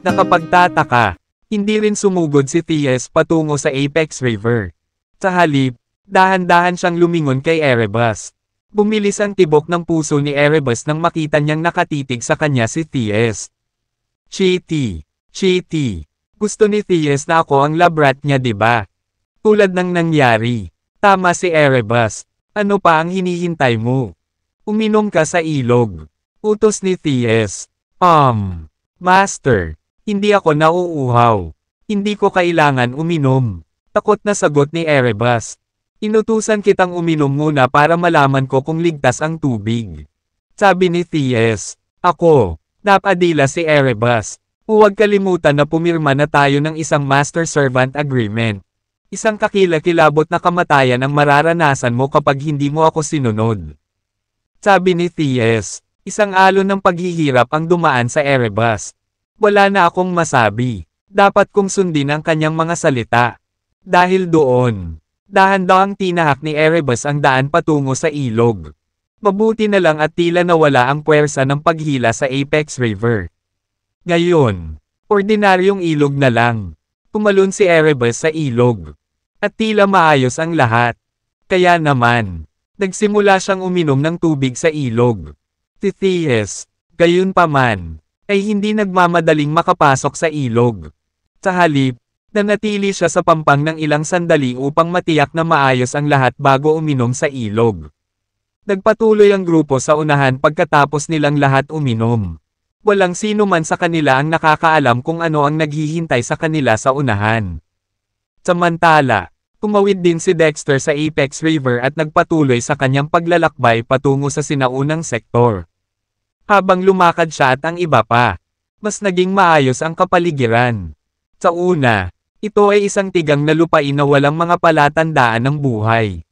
Nakapagtataka, hindi rin sumugod si Thies patungo sa Apex River. Sa halip, dahan-dahan siyang lumingon kay Erebus. Bumilis ang tibok ng puso ni Erebus nang makita niyang nakatitig sa kanya si Thies. Chitty, gusto ni Thies na ako ang labrat niya, diba? Tulad ng nangyari. Tama si Erebus. Ano pa ang hinihintay mo? Uminom ka sa ilog. Utos ni Thies. Master. Hindi ako nauuhaw. Hindi ko kailangan uminom. Takot na sagot ni Erebus. Inutusan kitang uminom muna para malaman ko kung ligtas ang tubig. Sabi ni Thies. Ako. Napadila si Erebus. Huwag kalimutan na pumirma na tayo ng isang master-servant agreement. Isang kakilakilabot na kamatayan ang mararanasan mo kapag hindi mo ako sinunod. Sabi ni Thies. Isang alon ng paghihirap ang dumaan sa Erebus. Wala na akong masabi. Dapat kong sundin ang kanyang mga salita. Dahil doon, dahan-dahang tinahak ni Erebus ang daan patungo sa ilog. Mabuti na lang at tila nawala ang puwersa ng paghila sa Apex River. Ngayon, ordinaryong ilog na lang. Tumalon si Erebus sa ilog. At tila maayos ang lahat. Kaya naman, nagsimula siyang uminom ng tubig sa ilog. Si Thies, gayunpaman, ay hindi nagmamadaling makapasok sa ilog. Sa halip, nanatili siya sa pampang ng ilang sandali upang matiyak na maayos ang lahat bago uminom sa ilog. Nagpatuloy ang grupo sa unahan pagkatapos nilang lahat uminom. Walang sino man sa kanila ang nakakaalam kung ano ang naghihintay sa kanila sa unahan. Samantala, tumawid din si Dexter sa Apex River at nagpatuloy sa kanyang paglalakbay patungo sa sinaunang sektor. Habang lumakad siya at ang iba pa, mas naging maayos ang kapaligiran. Sa una, ito ay isang tigang na lupain na walang mga palatandaan ng buhay.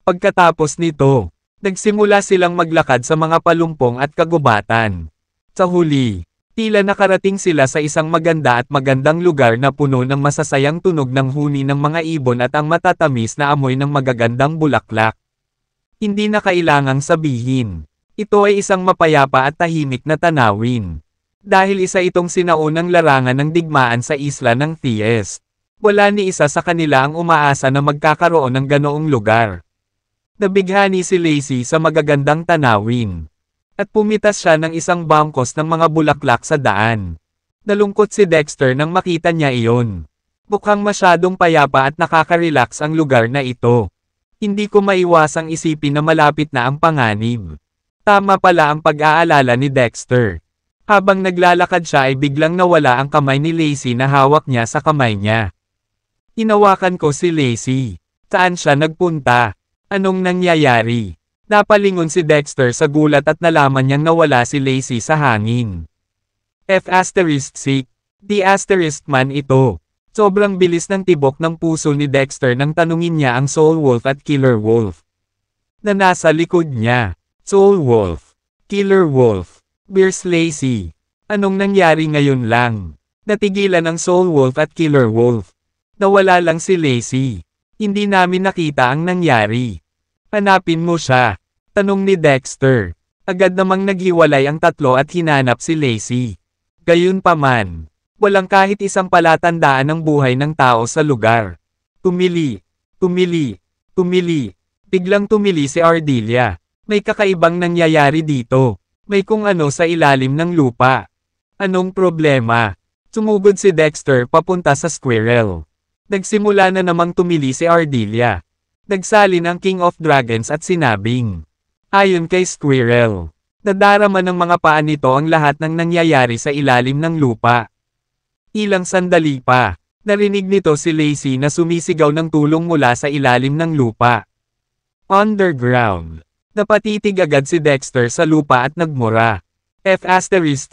Pagkatapos nito, nagsimula silang maglakad sa mga palumpong at kagubatan. Sa huli, tila nakarating sila sa isang maganda at magandang lugar na puno ng masasayang tunog ng huni ng mga ibon at ang matatamis na amoy ng magagandang bulaklak. Hindi na kailangang sabihin. Ito ay isang mapayapa at tahimik na tanawin. Dahil isa itong sinaunang larangan ng digmaan sa isla ng Thies. Wala ni isa sa kanila ang umaasa na magkakaroon ng ganoong lugar. Nabighani si Lacey sa magagandang tanawin. At pumitas siya ng isang bangkos ng mga bulaklak sa daan. Nalungkot si Dexter nang makita niya iyon. Mukhang masyadong payapa at nakaka-relax ang lugar na ito. Hindi ko maiwasang isipin na malapit na ang panganib. Tama pala ang pag-aalala ni Dexter. Habang naglalakad siya ay biglang nawala ang kamay ni Lacey na hawak niya sa kamay niya. Hinawakan ko si Lacey. Saan siya nagpunta? Anong nangyayari? Napalingon si Dexter sa gulat at nalaman niyang nawala si Lacey sa hangin. F***6. Di asterisk man ito. Sobrang bilis ng tibok ng puso ni Dexter nang tanungin niya ang Soul Wolf at Killer Wolf. Na nasa likod niya. Soul Wolf. Killer Wolf. Where's Lacey? Anong nangyari ngayon lang? Natigilan ang Soul Wolf at Killer Wolf. Nawala lang si Lacey. Hindi namin nakita ang nangyari. Hanapin mo siya. Tanong ni Dexter. Agad namang naghiwalay ang tatlo at hinanap si Lacey. Gayunpaman, walang kahit isang palatandaan ng buhay ng tao sa lugar. Tumili. Biglang tumili si Ardelia. May kakaibang nangyayari dito. May kung ano sa ilalim ng lupa. Anong problema? Sumugod si Dexter papunta sa squirrel. Nagsimula na namang tumili si Ardelia. Nagsalin ang King of Dragons at sinabing, ayon kay Squirrel, nadarama ng mga paa nito ang lahat ng nangyayari sa ilalim ng lupa. Ilang sandali pa, narinig nito si Lacey na sumisigaw ng tulong mula sa ilalim ng lupa. Underground. Napatitig agad si Dexter sa lupa at nagmura. F***6.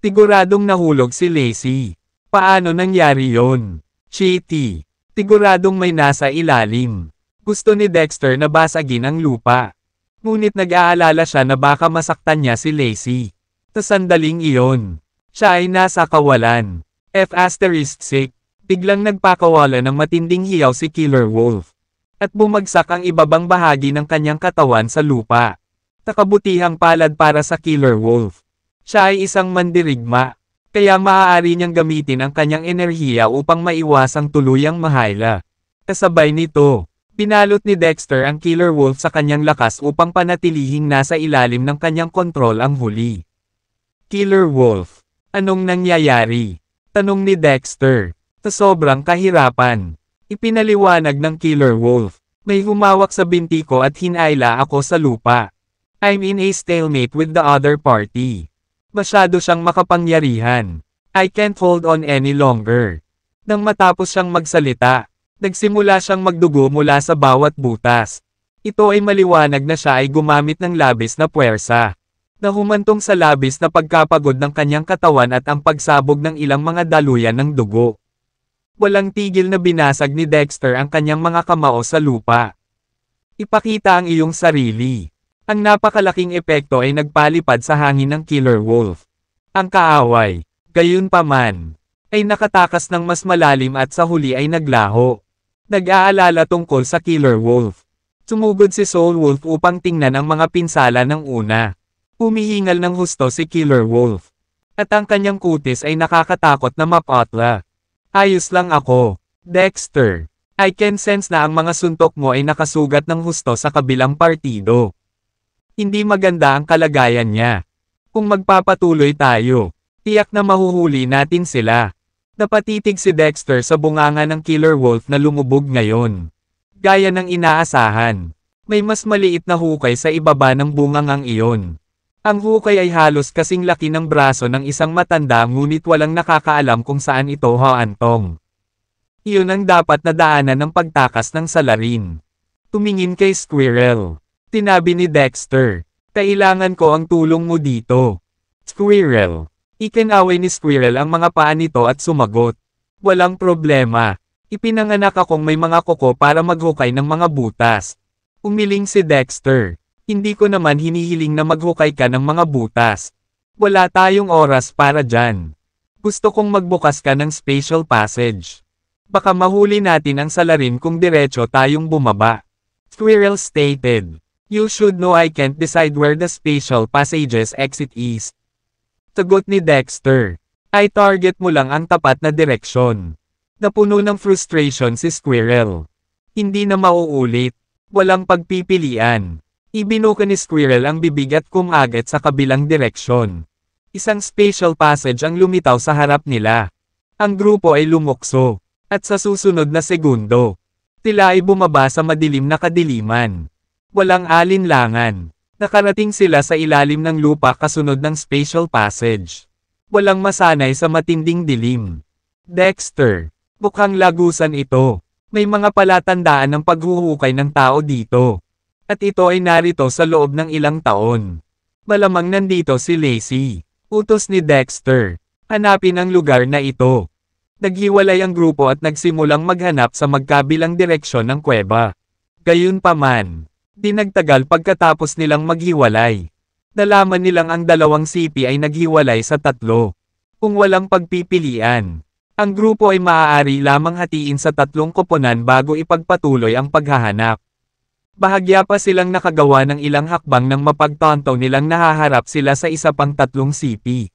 Tiguradong nahulog si Lacey. Paano nangyari yon? Chitty. Tiguradong may nasa ilalim. Gusto ni Dexter na basagin ang lupa. Ngunit nag-aalala siya na baka masaktan niya si Lacey. Sa sandaling iyon, siya ay nasa kawalan. F***6. Biglang nagpakawala ng matinding hiyaw si Killer Wolf. At bumagsak ang ibabang bahagi ng kanyang katawan sa lupa. Nakabutihang palad para sa Killer Wolf. Siya ay isang mandirigma, kaya maaari niyang gamitin ang kanyang enerhiya upang maiwasang tuluyang mahayla. Kasabay nito, pinalot ni Dexter ang Killer Wolf sa kanyang lakas upang panatilihing nasa ilalim ng kanyang kontrol ang huli. Killer Wolf, anong nangyayari? Tanong ni Dexter. Sa sobrang kahirapan, ipinaliwanag ng Killer Wolf. May humawak sa binti ko at hinayla ako sa lupa. I'm in a stalemate with the other party. Masyado siyang makapangyarihan. I can't hold on any longer. Nang matapos siyang magsalita, nagsimula siyang magdugo mula sa bawat butas. Ito ay maliwanag na siya ay gumamit ng labis na puwersa. Nahumantong sa labis na pagkapagod ng kanyang katawan at ang pagsabog ng ilang mga daluyan ng dugo. Walang tigil na binasag ni Dexter ang kanyang mga kamao sa lupa. Ipakita ang iyong sarili. Ang napakalaking epekto ay nagpalipad sa hangin ng Killer Wolf. Ang kaaway, gayunpaman, ay nakatakas ng mas malalim at sa huli ay naglaho. Nag-aalala tungkol sa Killer Wolf. Sumugod si Soul Wolf upang tingnan ang mga pinsala ng una. Humihingal ng husto si Killer Wolf. At ang kanyang kutis ay nakakatakot na mapatla. Ayos lang ako, Dexter. I can sense na ang mga suntok mo ay nakasugat ng husto sa kabilang partido. Hindi maganda ang kalagayan niya. Kung magpapatuloy tayo, tiyak na mahuhuli natin sila. Napatitig si Dexter sa bunganga ng Killer Wolf na lumubog ngayon. Gaya ng inaasahan, may mas maliit na hukay sa ibaba ng bungangang iyon. Ang hukay ay halos kasing laki ng braso ng isang matanda ngunit walang nakakaalam kung saan ito haantong. Iyon ang dapat na daanan ng pagtakas ng salarin. Tumingin kay Squirrel. Tinabi ni Dexter, kailangan ko ang tulong mo dito. Squirrel. Ikinaway ni Squirrel ang mga paa nito at sumagot. Walang problema. Ipinanganak akong may mga kuko para maghukay ng mga butas. Umiling si Dexter. Hindi ko naman hinihiling na maghukay ka ng mga butas. Wala tayong oras para dyan. Gusto kong magbukas ka ng spatial passage. Baka mahuli natin ang salarin kung diretso tayong bumaba. Squirrel stated. You should know I can't decide where the spatial passage's exit is. Sagot ni Dexter. I target mo lang ang tapat na direksyon. Napuno ng frustration si Squirrel. Hindi na mauulit. Walang pagpipilian. Ibinuka ni Squirrel ang bibig at kumagit sa kabilang direksyon. Isang spatial passage ang lumitaw sa harap nila. Ang grupo ay lumukso. At sa susunod na segundo, tila ay bumaba sa madilim na kadiliman. Walang alinlangan. Nakarating sila sa ilalim ng lupa kasunod ng spatial passage. Walang masanay sa matinding dilim. Dexter, mukhang lagusan ito. May mga palatandaan ng paghuhukay ng tao dito. At ito ay narito sa loob ng ilang taon. Malamang nandito si Lacey. Utos ni Dexter. Hanapin ang lugar na ito. Naghiwalay ang grupo at nagsimulang maghanap sa magkabilang direksyon ng kuweba. Gayunpaman, di nagtagal pagkatapos nilang maghiwalay. Nalaman nilang ang dalawang sipi ay naghiwalay sa tatlo. Kung walang pagpipilian, ang grupo ay maaari lamang hatiin sa tatlong koponan bago ipagpatuloy ang paghahanap. Bahagya pa silang nakagawa ng ilang hakbang nang mapagtanto nilang nahaharap sila sa isa pang tatlong sipi.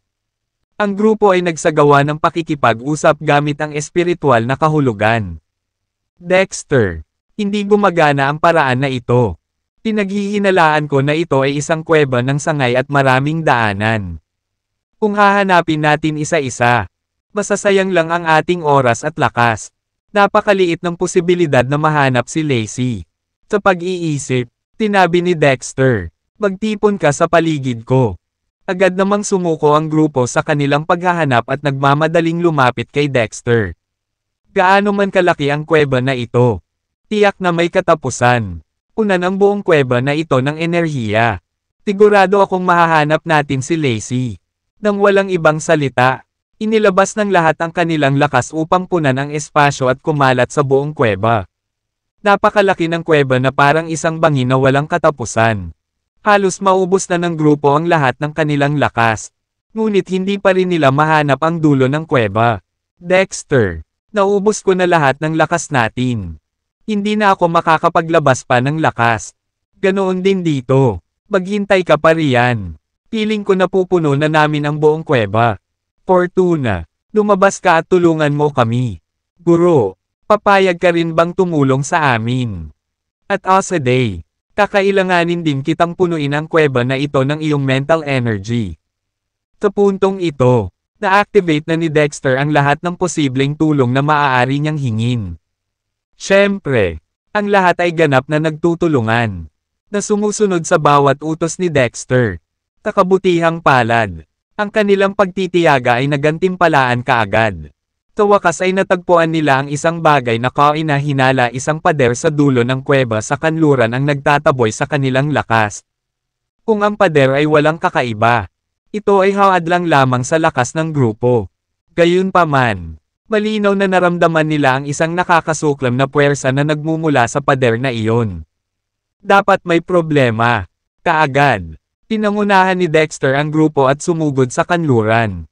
Ang grupo ay nagsagawa ng pakikipag-usap gamit ang espiritual na kahulugan. Dexter, hindi gumagana ang paraan na ito. Pinaghihinalaan ko na ito ay isang kuweba ng sangay at maraming daanan. Kung hahanapin natin isa-isa, masasayang lang ang ating oras at lakas. Napakaliit ng posibilidad na mahanap si Lacey. Sa pag-iisip, tinabi ni Dexter, magtipon ka sa paligid ko. Agad namang sumuko ang grupo sa kanilang paghahanap at nagmamadaling lumapit kay Dexter. Gaano man kalaki ang kuweba na ito? Tiyak na may katapusan. Punan ang buong kuweba na ito ng enerhiya. Sigurado akong mahahanap natin si Lacey. Nang walang ibang salita, inilabas ng lahat ang kanilang lakas upang punan ang espasyo at kumalat sa buong kuweba. Napakalaki ng kuweba na parang isang bangin na walang katapusan. Halos maubos na ng grupo ang lahat ng kanilang lakas. Ngunit hindi pa rin nila mahanap ang dulo ng kuweba. Dexter, naubos ko na lahat ng lakas natin. Hindi na ako makakapaglabas pa ng lakas. Ganoon din dito. Maghintay ka pa riyan. Feeling ko napupuno na namin ang buong kuweba. Fortuna, lumabas ka at tulungan mo kami. Guro, papayag ka rin bang tumulong sa amin? At Day, kakailanganin din kitang punuin ang kuweba na ito ng iyong mental energy. Sa puntong ito, na-activate na ni Dexter ang lahat ng posibleng tulong na maaari niyang hingin. Siyempre, ang lahat ay ganap na nagtutulungan, na sumusunod sa bawat utos ni Dexter. Takabutihang palad, ang kanilang pagtitiyaga ay nagantimpalaan kaagad. Sa wakas ay natagpuan nila ang isang bagay na kainahinala isang pader sa dulo ng kuweba sa kanluran ang nagtataboy sa kanilang lakas. Kung ang pader ay walang kakaiba, ito ay haadlang lamang sa lakas ng grupo. Gayunpaman, malinaw na naramdaman nila ang isang nakakasuklam na puwersa na nagmumula sa pader na iyon. Dapat may problema. Kaagad, pinangunahan ni Dexter ang grupo at sumugod sa kanluran.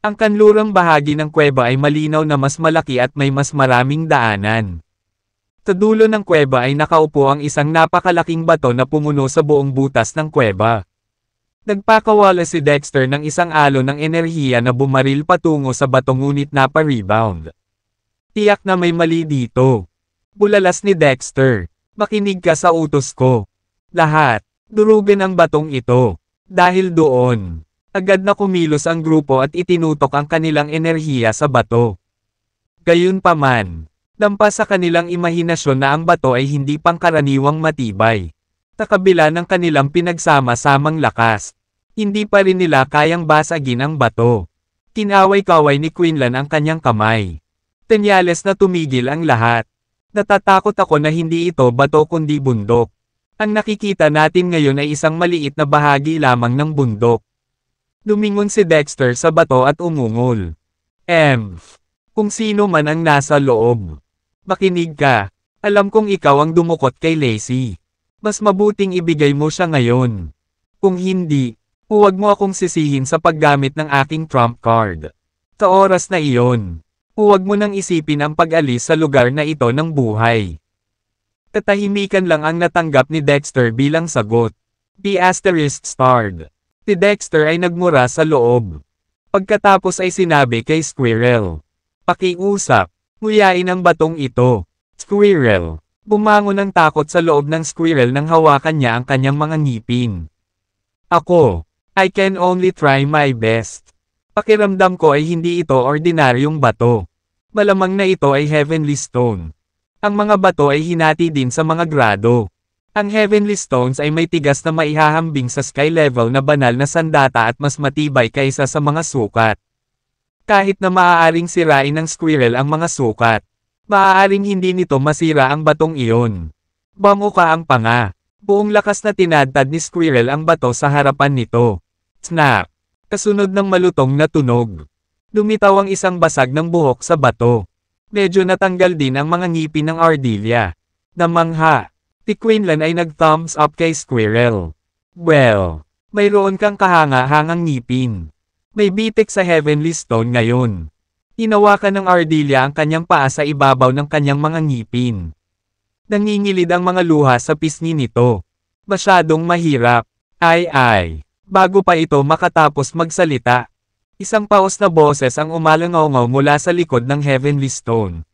Ang kanlurang bahagi ng kuweba ay malinaw na mas malaki at may mas maraming daanan. Sa dulo ng kuweba ay nakaupo ang isang napakalaking bato na pumuno sa buong butas ng kuweba. Nagpakawala si Dexter ng isang alon ng enerhiya na bumaril patungo sa bato ngunit napa-rebound. Tiyak na may mali dito. Bulalas ni Dexter, makinig ka sa utos ko. Lahat, durugin ang batong ito. Dahil doon, agad na kumilos ang grupo at itinutok ang kanilang enerhiya sa bato. Gayunpaman, lampas sa kanilang imahinasyon na ang bato ay hindi pangkaraniwang matibay. Sa kabila ng kanilang pinagsama-samang lakas, hindi pa rin nila kayang basagin ang bato. Kinaway-kaway ni Quinlan ang kanyang kamay. Senyales na tumigil ang lahat. Natatakot ako na hindi ito bato kundi bundok. Ang nakikita natin ngayon ay isang maliit na bahagi lamang ng bundok. Lumingon si Dexter sa bato at umungol. Kung sino man ang nasa loob, makinig ka. Alam kong ikaw ang dumukot kay Lacey. Mas mabuting ibigay mo siya ngayon. Kung hindi, huwag mo akong sisihin sa paggamit ng aking trump card. Sa oras na iyon, huwag mo nang isipin ang pag-alis sa lugar na ito ng buhay. Katahimikan lang ang natanggap ni Dexter bilang sagot. ****. Si Dexter ay nagmura sa loob. Pagkatapos ay sinabi kay Squirrel, "Pakiusap, nguyain ang batong ito." Squirrel, bumangon ng takot sa loob ng Squirrel nang hawakan niya ang kanyang mga ngipin. "Ako, I can only try my best. Pakiramdam ko ay hindi ito ordinaryong bato. Malamang na ito ay Heavenly Stone. Ang mga bato ay hinati din sa mga grado. Ang Heavenly Stones ay may tigas na maihahambing sa sky level na banal na sandata at mas matibay kaysa sa mga sukat. Kahit na maaaring sirain ng Squirrel ang mga sukat, maaaring hindi nito masira ang batong iyon. Bamuka ang panga. Buong lakas na tinadtad ni Squirrel ang bato sa harapan nito. Snap! Kasunod ng malutong na tunog. Lumitaw ang isang basag ng buhok sa bato. Medyo natanggal din ang mga ngipin ng Ardelia. Namangha, si Quinlan ay nag-thumbs up kay Squirrel. "Well, mayroon kang kahanga-hangang ngipin. May bitik sa Heavenly Stone ngayon." Hinawakan ng Ardelia ang kanyang paa sa ibabaw ng kanyang mga ngipin. Nangingilid ang mga luha sa pisngi nito. Masyadong mahirap. Ay. Bago pa ito makatapos magsalita, isang paos na boses ang umalangaw mula sa likod ng Heavenly Stone.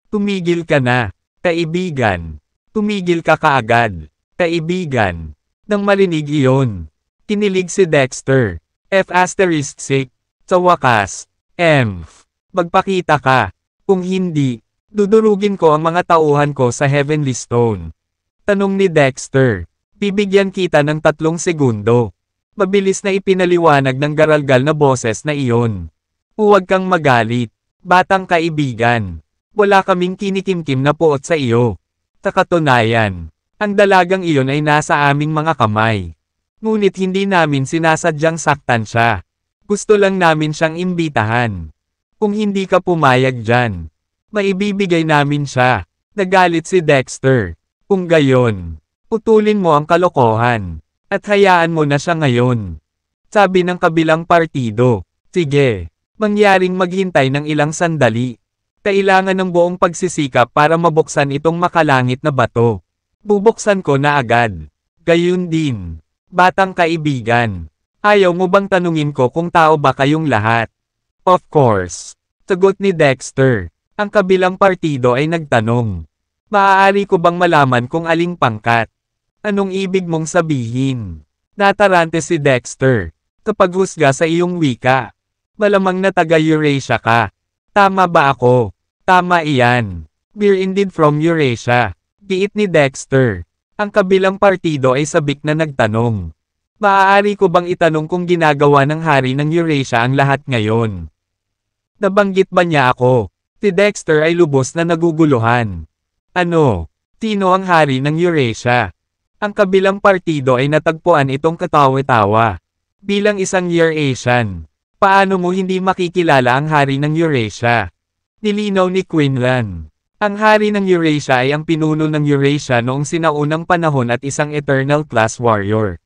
"Tumigil ka na, kaibigan. Tumigil ka kaagad, kaibigan." Nang marinig iyon, kinilig si Dexter. ***6. Sa wakas, magpakita ka. Kung hindi, dudurugin ko ang mga tauhan ko sa Heavenly Stone." Tanong ni Dexter. "Bibigyan kita ng 3 segundo." Mabilis na ipinaliwanag ng garalgal na boses na iyon. "Huwag kang magalit, batang kaibigan. Wala kaming kinikimkim na puot sa iyo. Sa katunayan, ang dalagang iyon ay nasa aming mga kamay. Ngunit hindi namin sinasadyang saktan siya. Gusto lang namin siyang imbitahan. Kung hindi ka pumayag dyan, maibibigay namin siya." Nagalit si Dexter. "Kung gayon, putulin mo ang kalokohan. At hayaan mo na siya ngayon." Sabi ng kabilang partido. "Sige, mangyaring maghintay ng ilang sandali. Kailangan ng buong pagsisikap para mabuksan itong makalangit na bato. Bubuksan ko na agad. Gayun din, batang kaibigan. Ayaw mo bang tanungin ko kung tao ba kayong lahat? Of course. Sagot ni Dexter. Ang kabilang partido ay nagtanong. Maaari ko bang malaman kung aling pangkat? Anong ibig mong sabihin? Natarante si Dexter. Kapag husga sa iyong wika. Malamang na taga-Eurasia ka. Tama ba ako? Tama iyan. We're indeed from Eurasia. Giit ni Dexter. Ang kabilang partido ay sabik na nagtanong. Maaari ko bang itanong kung ginagawa ng hari ng Eurasia ang lahat ngayon? Nabanggit ba niya ako? Si Dexter ay lubos na naguguluhan. Ano? Sino ang hari ng Eurasia? Ang kabilang partido ay natagpuan itong katawa-tawa. Bilang isang Eurasian, paano mo hindi makikilala ang hari ng Eurasia? Nilinaw ni Quinlan. Ang hari ng Eurasia ay ang pinuno ng Eurasia noong sinaunang panahon at isang eternal class warrior.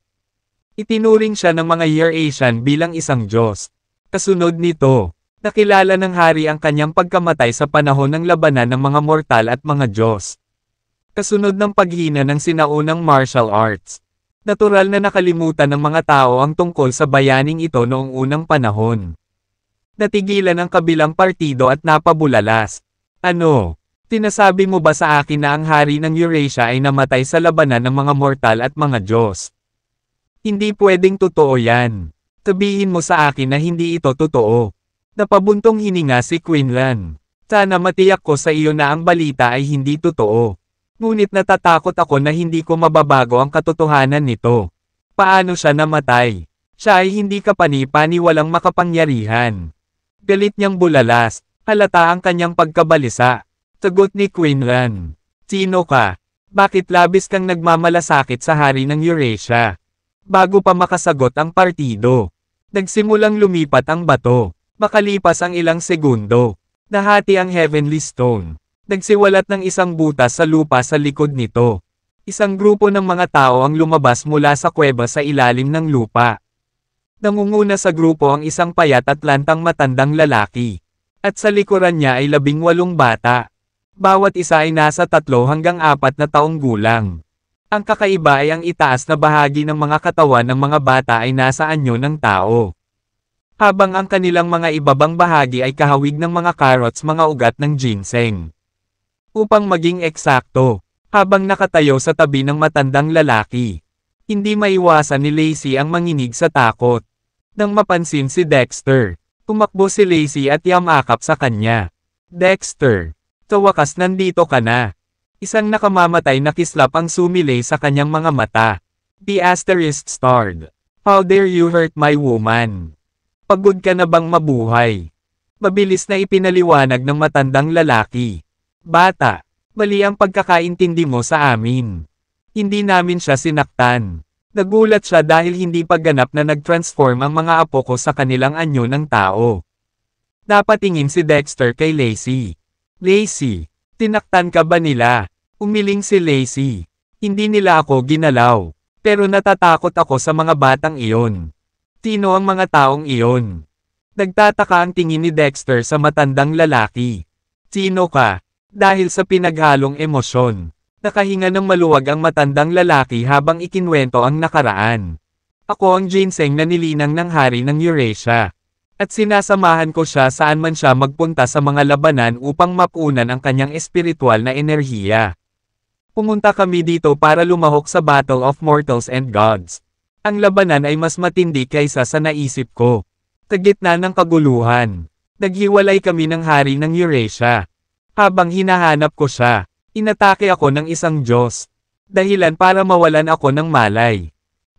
Itinuring siya ng mga Eurasian bilang isang Diyos. Kasunod nito, nakilala ng hari ang kanyang pagkamatay sa panahon ng labanan ng mga mortal at mga Diyos. Kasunod ng paghina ng sinaunang martial arts. Natural na nakalimutan ng mga tao ang tungkol sa bayaning ito noong unang panahon. Natigilan ang kabilang partido at napabulalas. Ano? Tinasabi mo ba sa akin na ang hari ng Eurasia ay namatay sa labanan ng mga mortal at mga Diyos? Hindi pwedeng totoo yan. Sabihin mo sa akin na hindi ito totoo. Napabuntong hininga si Quinlan. Sana matiyak ko sa iyo na ang balita ay hindi totoo. Ngunit natatakot ako na hindi ko mababago ang katotohanan nito. Paano siya namatay? Siya ay hindi kapani-pani walang makapangyarihan. Galit niyang bulalas, halata ang kanyang pagkabalisa. Sagot ni Quinlan. Sino ka? Bakit labis kang nagmamalasakit sa hari ng Eurasia? Bago pa makasagot ang partido, nagsimulang lumipat ang bato. Makalipas ang ilang segundo, nahati ang Heavenly Stone. Nagsiwalat ng isang butas sa lupa sa likod nito. Isang grupo ng mga tao ang lumabas mula sa kuweba sa ilalim ng lupa. Nangunguna sa grupo ang isang payat at lantang matandang lalaki. At sa likuran niya ay 18 bata. Bawat isa ay nasa 3 hanggang 4 na taong gulang. Ang kakaiba ay ang itaas na bahagi ng mga katawan ng mga bata ay nasa anyo ng tao. Habang ang kanilang mga ibabang bahagi ay kahawig ng mga carrots mga ugat ng ginseng. Upang maging eksakto, habang nakatayo sa tabi ng matandang lalaki, hindi maiwasan ni Lacey ang manginig sa takot. Nang mapansin si Dexter, tumakbo si Lacey at yamakap sa kanya. Dexter, sa wakas nandito ka na. Isang nakamamatay na kislap ang sumilay sa kanyang mga mata. The asterisk starred. How dare you hurt my woman? Pagod ka na bang mabuhay? Mabilis na ipinaliwanag ng matandang lalaki. Bata, mali ang pagkakaintindi mo sa amin. Hindi namin siya sinaktan. Nagulat siya dahil hindi pa ganap na nag-transform ang mga apo ko sa kanilang anyo ng tao. Napatingin si Dexter kay Lacey. Lacey, tinaktan ka ba nila? Umiling si Lacey. Hindi nila ako ginalaw. Pero natatakot ako sa mga batang iyon. Sino ang mga taong iyon? Nagtataka ang tingin ni Dexter sa matandang lalaki. Sino ka? Dahil sa pinaghalong emosyon. Nakahinga ng maluwag ang matandang lalaki habang ikinwento ang nakaraan. Ako ang ginseng na nilinang ng hari ng Eurasia. At sinasamahan ko siya saan man siya magpunta sa mga labanan upang mapunan ang kanyang espiritual na enerhiya. Pumunta kami dito para lumahok sa Battle of Mortals and Gods. Ang labanan ay mas matindi kaysa sa naisip ko. Sa gitna ng kaguluhan, naghiwalay kami ng hari ng Eurasia. Habang hinahanap ko siya, inatake ako ng isang Diyos. Dahilan para mawalan ako ng malay.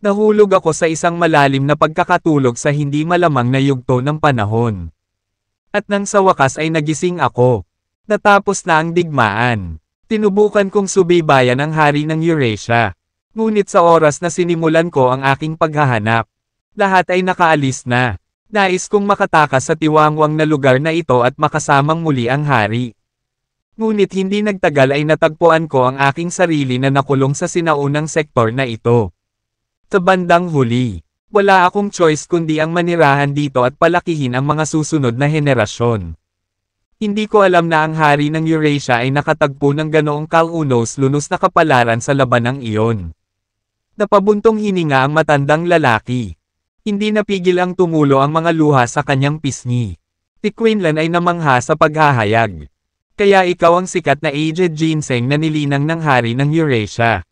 Nahulog ako sa isang malalim na pagkakatulog sa hindi malamang na yugto ng panahon. At nang sa wakas ay nagising ako. Natapos na ang digmaan. Tinubukan kong subaybayan ang hari ng Eurasia. Ngunit sa oras na sinimulan ko ang aking paghahanap, lahat ay nakaalis na. Nais kong makatakas sa tiwangwang na lugar na ito at makasamang muli ang hari. Ngunit hindi nagtagal ay natagpuan ko ang aking sarili na nakulong sa sinaunang sektor na ito. Sa bandang huli, wala akong choice kundi ang manirahan dito at palakihin ang mga susunod na henerasyon. Hindi ko alam na ang hari ng Eurasia ay nakatagpo ng ganoong kalunos-lunos na kapalaran sa labanang iyon. Napabuntong hininga ang matandang lalaki. Hindi napigil ang tumulo ang mga luha sa kanyang pisngi. Si Quinlan ay namangha sa paghahayag. Kaya ikaw ang sikat na aged ginseng na nilinang ng hari ng Eurasia.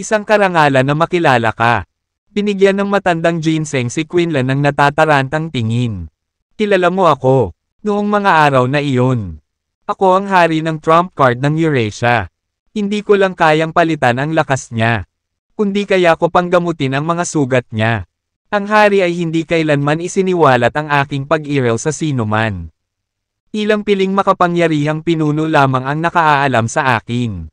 Isang karangalan na makilala ka. Binigyan ng matandang ginseng si Quinlan ng natatarantang tingin. Kilala mo ako, noong mga araw na iyon. Ako ang hari ng trump card ng Eurasia. Hindi ko lang kayang palitan ang lakas niya. Kundi kaya ko panggamutin ang mga sugat niya. Ang hari ay hindi kailanman isiniwalat ang aking pag-iral sa sinuman. Ilang piling makapangyarihang pinuno lamang ang nakaalam sa akin.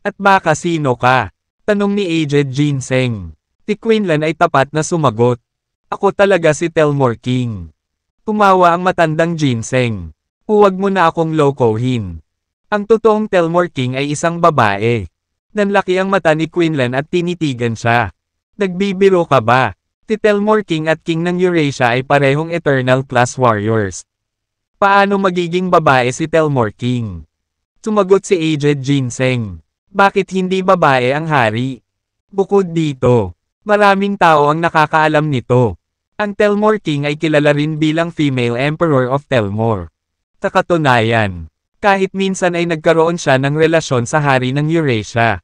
At baka sino ka? Tanong ni aged ginseng. Si Quinlan ay tapat na sumagot. Ako talaga si Telmore King. Tumawa ang matandang ginseng. Huwag mo na akong lokohin. Ang totoong Telmore King ay isang babae. Nanlaki ang mata ni Quinlan at tinitigan siya. Nagbibiro ka ba? Si Telmore King at King ng Eurasia ay parehong eternal class warriors. Paano magiging babae si Telmore King? Sumagot si aged ginseng. Bakit hindi babae ang hari? Bukod dito, maraming tao ang nakakaalam nito. Ang Telmore King ay kilala rin bilang female emperor of Telmore. Sa katunayan, kahit minsan ay nagkaroon siya ng relasyon sa hari ng Eurasia.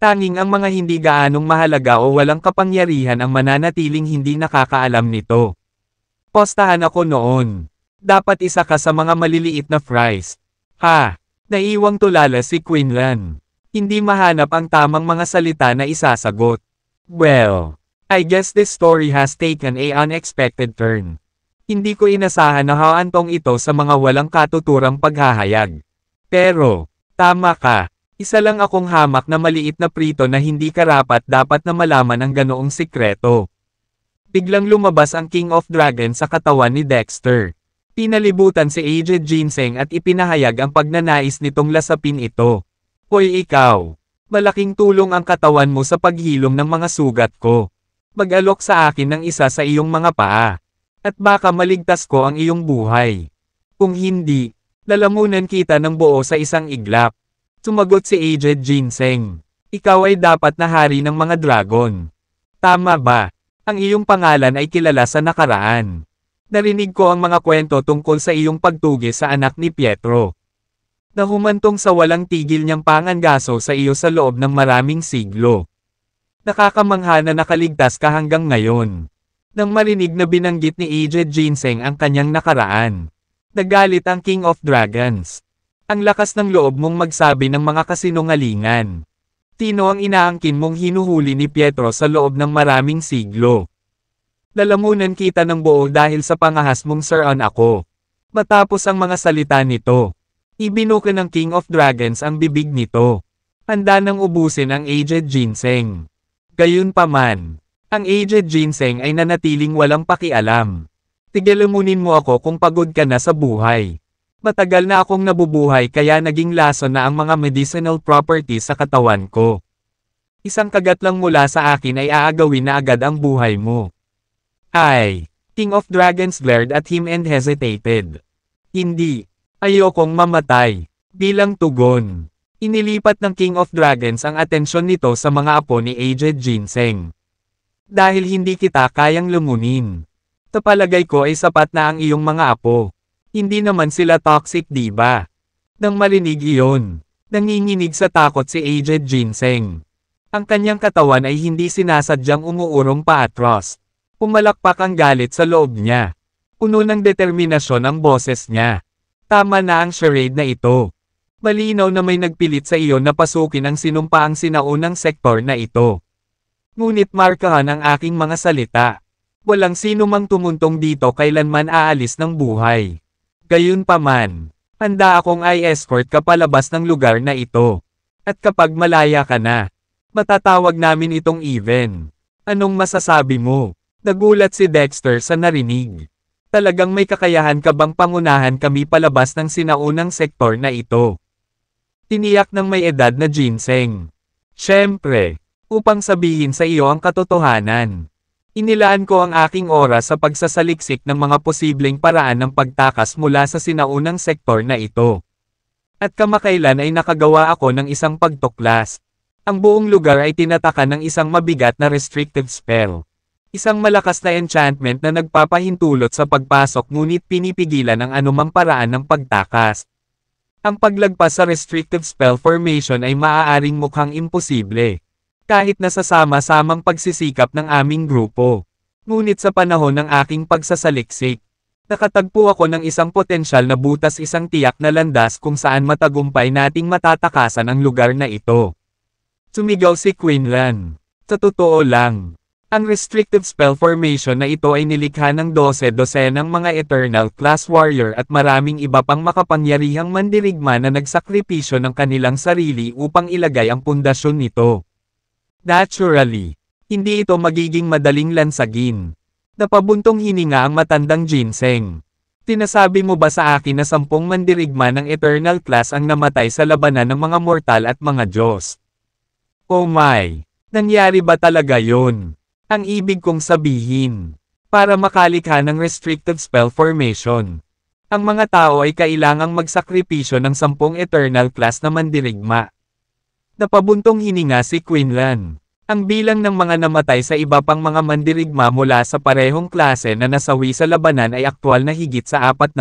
Tanging ang mga hindi gaanong mahalaga o walang kapangyarihan ang mananatiling hindi nakakaalam nito. Postahan ako noon. Dapat isa ka sa mga maliliit na fries. Ha? Naiwang tulala si Quinlan. Hindi mahanap ang tamang mga salita na isasagot. Well, I guess this story has taken a unexpected turn. Hindi ko inasahan na haantong ito sa mga walang katuturang paghahayag. Pero, tama ka. Isa lang akong hamak na maliit na prito na hindi karapat dapat na malaman ang ganoong sikreto. Biglang lumabas ang King of Dragons sa katawan ni Dexter. Pinalibutan si aged ginseng at ipinahayag ang pagnanais nitong lasapin ito. Hoy ikaw! Malaking tulong ang katawan mo sa paghilom ng mga sugat ko. Mag-alok sa akin ng isa sa iyong mga paa. At baka maligtas ko ang iyong buhay. Kung hindi, lalamunan kita ng buo sa isang iglap. Sumagot si aged ginseng. Ikaw ay dapat na hari ng mga dragon. Tama ba? Ang iyong pangalan ay kilala sa nakaraan. Narinig ko ang mga kwento tungkol sa iyong pagtugi sa anak ni Pietro. Nahumantong sa walang tigil niyang pangangaso sa iyo sa loob ng maraming siglo. Nakakamangha na nakaligtas ka hanggang ngayon. Nang marinig na binanggit ni aged ginseng ang kanyang nakaraan. Nagalit ang King of Dragons. Ang lakas ng loob mong magsabi ng mga kasinungalingan. Sino ang inaangkin mong hinuhuli ni Pietro sa loob ng maraming siglo? Lalamunan kita ng buo dahil sa pangahas mong Sir-on ako. Matapos ang mga salita nito, ibinuka ng King of Dragons ang bibig nito. Handa nang ubusin ang aged ginseng. Gayunpaman, ang aged ginseng ay nanatiling walang pakialam. Tigilamunin mo ako kung pagod ka na sa buhay. Matagal na akong nabubuhay kaya naging lason na ang mga medicinal properties sa katawan ko. Isang kagat lang mula sa akin ay aagawin na agad ang buhay mo. Ay, King of Dragons glared at him and hesitated. Hindi, ayokong mamatay. Bilang tugon, inilipat ng King of Dragons ang atensyon nito sa mga apo ni aged ginseng. Dahil hindi kita kayang lumunin. Sa palagay ko ay sapat na ang iyong mga apo. Hindi naman sila toxic, di ba? Nang marinig iyon, nanginginig sa takot si aged ginseng. Ang kanyang katawan ay hindi sinasadyang umuurong paatros. Pumalakpak ang galit sa loob niya. Puno ng determinasyon ang boses niya. Tama na ang charade na ito. Malinaw na may nagpilit sa iyo na pasukin ang sinumpaang sinaunang sektor na ito. Ngunit markahan ang aking mga salita. Walang sino mang tumuntong dito kailanman aalis ng buhay. Gayunpaman, handa akong i-escort ka palabas ng lugar na ito. At kapag malaya ka na, matatawag namin itong even. Anong masasabi mo? Nagulat si Dexter sa narinig. Talagang may kakayahan ka bang pangunahan kami palabas ng sinaunang sektor na ito? Tiniyak ng may edad na ginseng. Siyempre, upang sabihin sa iyo ang katotohanan. Inilaan ko ang aking oras sa pagsasaliksik ng mga posibleng paraan ng pagtakas mula sa sinaunang sektor na ito. At kamakailan ay nakagawa ako ng isang pagtuklas. Ang buong lugar ay tinataka ng isang mabigat na restrictive spell. Isang malakas na enchantment na nagpapahintulot sa pagpasok ngunit pinipigilan ang anumang paraan ng pagtakas. Ang paglagpas sa restrictive spell formation ay maaaring mukhang imposible. Kahit na sa sama-samang pagsisikap ng aming grupo. Ngunit sa panahon ng aking pagsasaliksik, nakatagpo ako ng isang potensyal na butas, isang tiyak na landas kung saan matagumpay nating matatakasan ang lugar na ito. Sumigaw si Quinlan. Sa totoo lang, ang restrictive spell formation na ito ay nilikha ng 12-dosenang mga Eternal Class Warrior at maraming iba pang makapangyarihang mandirigma na nagsakripisyo ng kanilang sarili upang ilagay ang pundasyon nito. Naturally, hindi ito magiging madaling lansagin. Napabuntong hininga ang matandang Ginseng. Tinasabi mo ba sa akin na 10 mandirigma ng Eternal Class ang namatay sa labanan ng mga mortal at mga Diyos? Oh my! Nangyari ba talaga yon? Ang ibig kong sabihin, para makalikha ng restrictive spell formation, ang mga tao ay kailangang magsakripisyo ng 10 Eternal Class na mandirigma. Napabuntong hininga si Quinlan. Ang bilang ng mga namatay sa iba pang mga mandirigma mula sa parehong klase na nasawi sa labanan ay aktwal na higit sa 40.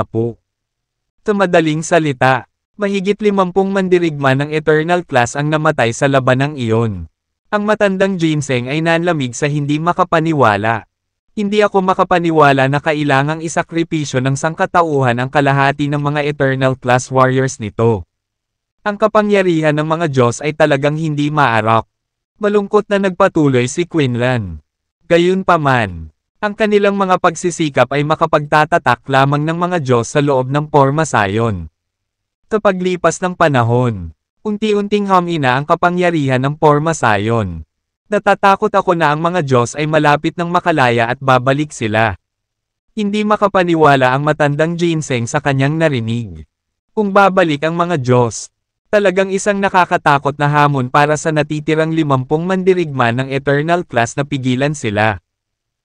Sa madaling salita, mahigit 50 mandirigma ng Eternal Class ang namatay sa labanang iyon. Ang matandang Ginseng ay nanlamig sa hindi makapaniwala. Hindi ako makapaniwala na kailangang isakripisyo ng sangkatauhan ang kalahati ng mga Eternal Class Warriors nito. Ang kapangyarihan ng mga Diyos ay talagang hindi maarap. Malungkot na nagpatuloy si Quinlan. Gayunpaman, ang kanilang mga pagsisikap ay makapagtatatak lamang ng mga Diyos sa loob ng Porma Sion. Sa paglipas ng panahon, unti-unting humina ang kapangyarihan ng Porma Sion. Natatakot ako na ang mga Diyos ay malapit ng makalaya at babalik sila. Hindi makapaniwala ang matandang Ginseng sa kanyang narinig. Kung babalik ang mga Diyos, talagang isang nakakatakot na hamon para sa natitirang 50 mandirigma ng Eternal Class na pigilan sila.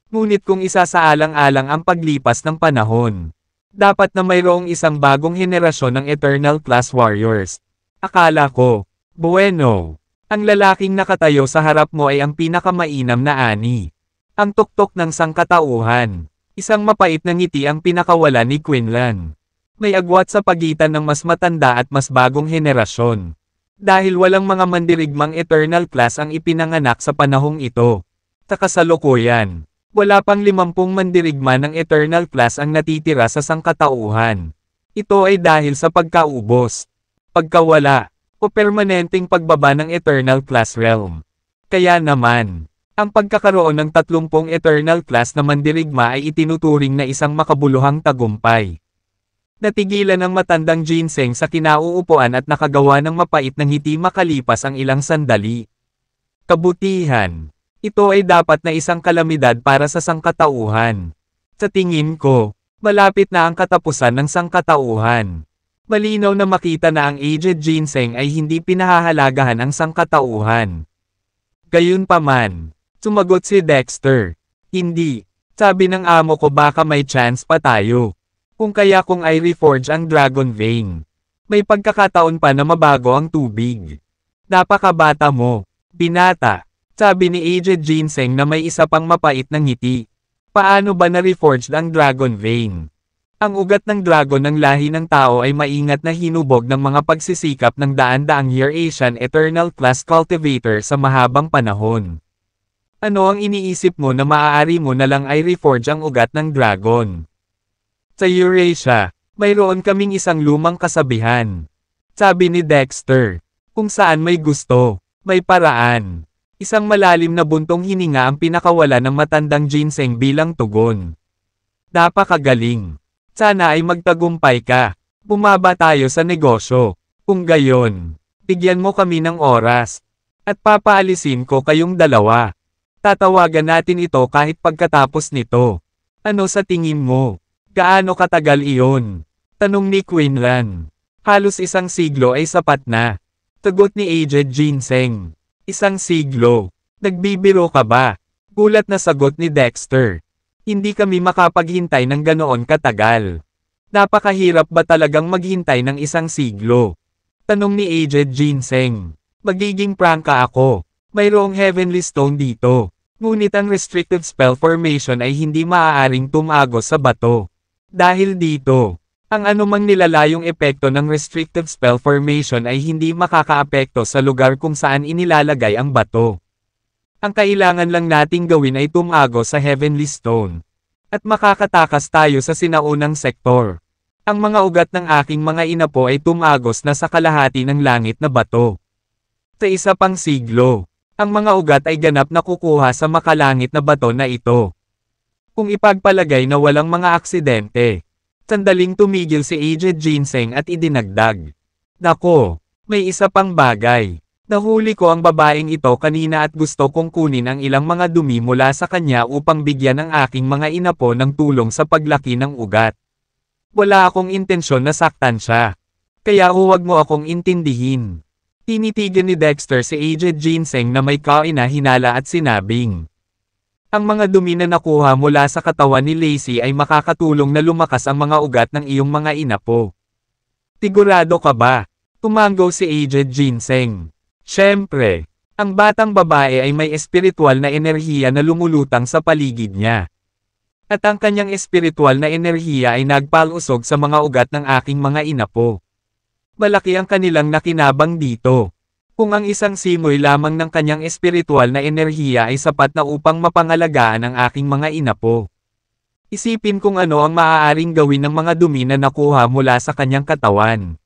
Ngunit kung isasaalang-alang ang paglipas ng panahon, dapat na mayroong isang bagong henerasyon ng Eternal Class Warriors. Akala ko, bueno, ang lalaking nakatayo sa harap mo ay ang pinakamainam na ani. Ang tuktok ng sangkatauhan. Isang mapait na ngiti ang pinakawala ni Quinlan. May agwat sa pagitan ng mas matanda at mas bagong henerasyon. Dahil walang mga mandirigmang Eternal Class ang ipinanganak sa panahong ito. Sa kasalukuyan, wala pang 50 mandirigma ng Eternal Class ang natitira sa sangkatauhan. Ito ay dahil sa pagkaubos, pagkawala, o permanenteng pagbaba ng Eternal Class Realm. Kaya naman, ang pagkakaroon ng 30 Eternal Class na mandirigma ay itinuturing na isang makabuluhang tagumpay. Natigilan ang matandang Ginseng sa kinauupuan at nakagawa ng mapait na ngiti makalipas ang ilang sandali. Kabutihan. Ito ay dapat na isang kalamidad para sa sangkatauhan. Sa tingin ko, malapit na ang katapusan ng sangkatauhan. Malinaw na makita na ang aged Ginseng ay hindi pinahahalagahan ang sangkatauhan. Gayunpaman, sumagot si Dexter. Hindi. Sabi ng amo ko baka may chance pa tayo. Kung kaya kung ay reforge ang Dragon Vein. May pagkakataon pa na mabago ang tubig. Napakabata mo, binata. Sabi ni aged Ginseng na may isa pang mapait na ngiti. Paano ba na-reforged ang Dragon Vein? Ang ugat ng dragon ng lahi ng tao ay maingat na hinubog ng mga pagsisikap ng daan-daang year Asian Eternal Class Cultivator sa mahabang panahon. Ano ang iniisip mo na maaari mo na lang ay reforge ang ugat ng dragon? Sa Eurasia, mayroon kaming isang lumang kasabihan. Sabi ni Dexter, kung saan may gusto, may paraan. Isang malalim na buntong hininga ang pinakawala ng matandang Ginseng bilang tugon. Napakagaling. Sana ay magtagumpay ka. Bumaba tayo sa negosyo. Kung gayon, bigyan mo kami ng oras. At papaalisin ko kayong dalawa. Tatawagan natin ito kahit pagkatapos nito. Ano sa tingin mo? Gaano katagal iyon? Tanong ni Quinlan. Halos 1 siglo ay sapat na. Sagot ni aged Ginseng. 1 siglo. Nagbibiro ka ba? Gulat na sagot ni Dexter. Hindi kami makapaghintay ng ganoon katagal. Napakahirap ba talagang maghintay ng 1 siglo? Tanong ni aged Ginseng. Magiging prangka ako. Mayroong heavenly stone dito. Ngunit ang restrictive spell formation ay hindi maaaring tumagos sa bato. Dahil dito, ang anumang nilalayong epekto ng restrictive spell formation ay hindi makakaapekto sa lugar kung saan inilalagay ang bato. Ang kailangan lang nating gawin ay tumagos sa Heavenly Stone. At makakatakas tayo sa sinaunang sektor. Ang mga ugat ng aking mga inapo ay tumagos na sa kalahati ng langit na bato. Sa isa pang siglo, ang mga ugat ay ganap na kukuha sa makalangit na bato na ito. Kung ipagpalagay na walang mga aksidente, sandaling tumigil si Aged Ginseng at idinagdag. Nako, may isa pang bagay. Nahuli ko ang babaeng ito kanina at gusto kong kunin ang ilang mga dumi mula sa kanya upang bigyan ang aking mga inapo ng tulong sa paglaki ng ugat. Wala akong intensyon na saktan siya. Kaya huwag mo akong intindihin. Tinitigan ni Dexter si Aged Ginseng na may kainahinala at sinabing, ang mga dumi na nakuha mula sa katawan ni Lacey ay makakatulong na lumakas ang mga ugat ng iyong mga inapo. Sigurado ka ba? Tumango si Aged Ginseng. Siyempre, ang batang babae ay may espiritual na enerhiya na lumulutang sa paligid niya. At ang kanyang espiritual na enerhiya ay nagpalusog sa mga ugat ng aking mga inapo. Malaki ang kanilang nakinabang dito. Kung ang isang simoy lamang ng kanyang espiritual na enerhiya ay sapat na upang mapangalagaan ang aking mga inapo. Isipin kung ano ang maaaring gawin ng mga dumi na nakuha mula sa kanyang katawan.